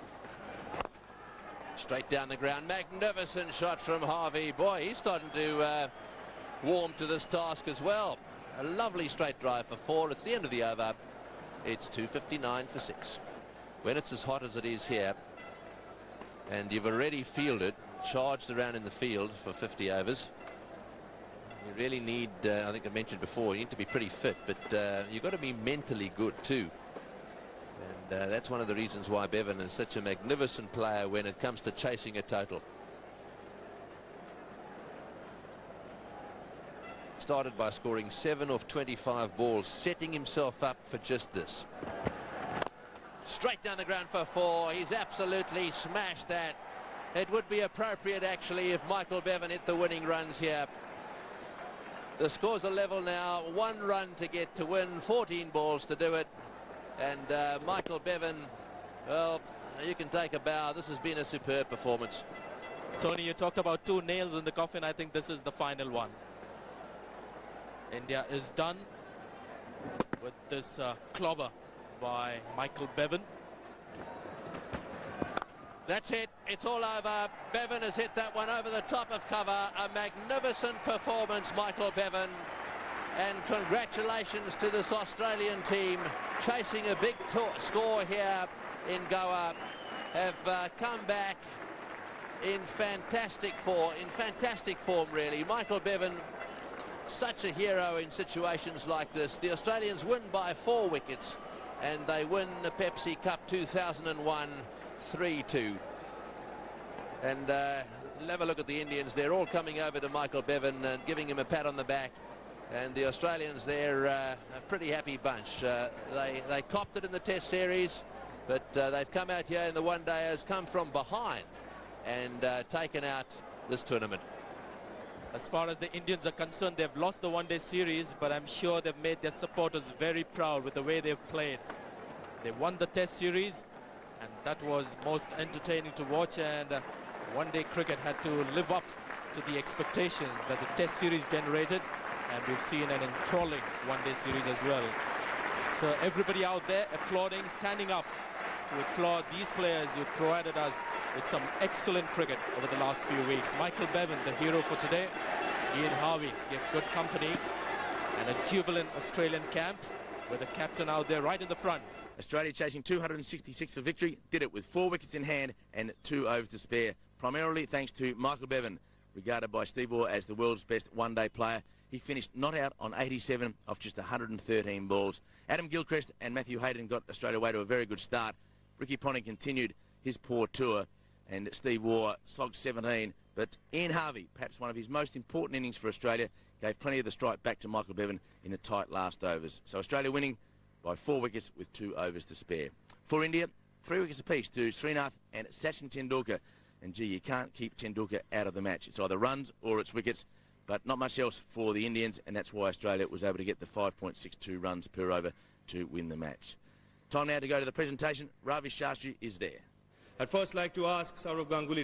Straight down the ground. Magnificent shot from Harvey. Boy, he's starting to warm to this task as well. A lovely straight drive for 4. It's the end of the over. It's 2:59 for 6. When it's as hot as it is here, and you've already fielded, charged around in the field for 50 overs, you really need, I think I mentioned before, you need to be pretty fit, but you've got to be mentally good too. And that's one of the reasons why Bevan is such a magnificent player when it comes to chasing a total. Started by scoring 7 of 25 balls, setting himself up for just this. Straight down the ground for 4. He's absolutely smashed that. It would be appropriate actually if Michael Bevan hit the winning runs here. The scores are level now. 1 run to get to win, 14 balls to do it. And Michael Bevan, well, you can take a bow. This has been a superb performance. Tony, you talked about 2 nails in the coffin. I think this is the final one. India is done with this clobber by Michael Bevan. That's it. It's all over. Bevan has hit that one over the top of cover. A magnificent performance, Michael Bevan. And congratulations to this Australian team, chasing a big score here in Goa. Have come back in fantastic form, really. Michael Bevan, such a hero in situations like this. The Australians win by 4 wickets, and they win the Pepsi Cup 2001 3-2. And have a look at the Indians. They're all coming over to Michael Bevan and giving him a pat on the back. And the Australians, they're a pretty happy bunch. They copped it in the Test series, but they've come out here in the one-dayers, come from behind and taken out this tournament. As far as the Indians are concerned, they've lost the one-day series, but I'm sure they've made their supporters very proud with the way they've played. They won the Test series, and that was most entertaining to watch, and one-day cricket had to live up to the expectations that the Test series generated, and we've seen an enthralling one-day series as well. So everybody out there applauding, standing up to applaud these players who provided us with some excellent cricket over the last few weeks. Michael Bevan, the hero for today. Ian Harvey gave good company, and a jubilant Australian camp with the captain out there right in the front. Australia chasing 266 for victory, did it with 4 wickets in hand and 2 overs to spare, primarily thanks to Michael Bevan, regarded by Steve Waugh as the world's best one-day player. He finished not out on 87 off just 113 balls. Adam Gilchrist and Matthew Hayden got Australia away to a very good start. Ricky Ponting continued his poor tour, and Steve Waugh slogged 17. But Ian Harvey, perhaps one of his most important innings for Australia, gave plenty of the strike back to Michael Bevan in the tight last overs. So Australia winning by 4 wickets with 2 overs to spare. For India, 3 wickets apiece to Srinath and Sachin Tendulkar. And gee, you can't keep Tendulkar out of the match. It's either runs or it's wickets, but not much else for the Indians, and that's why Australia was able to get the 5.62 runs per over to win the match. Time now to go to the presentation. Ravi Shastri is there. I'd first like to ask Sourav Ganguly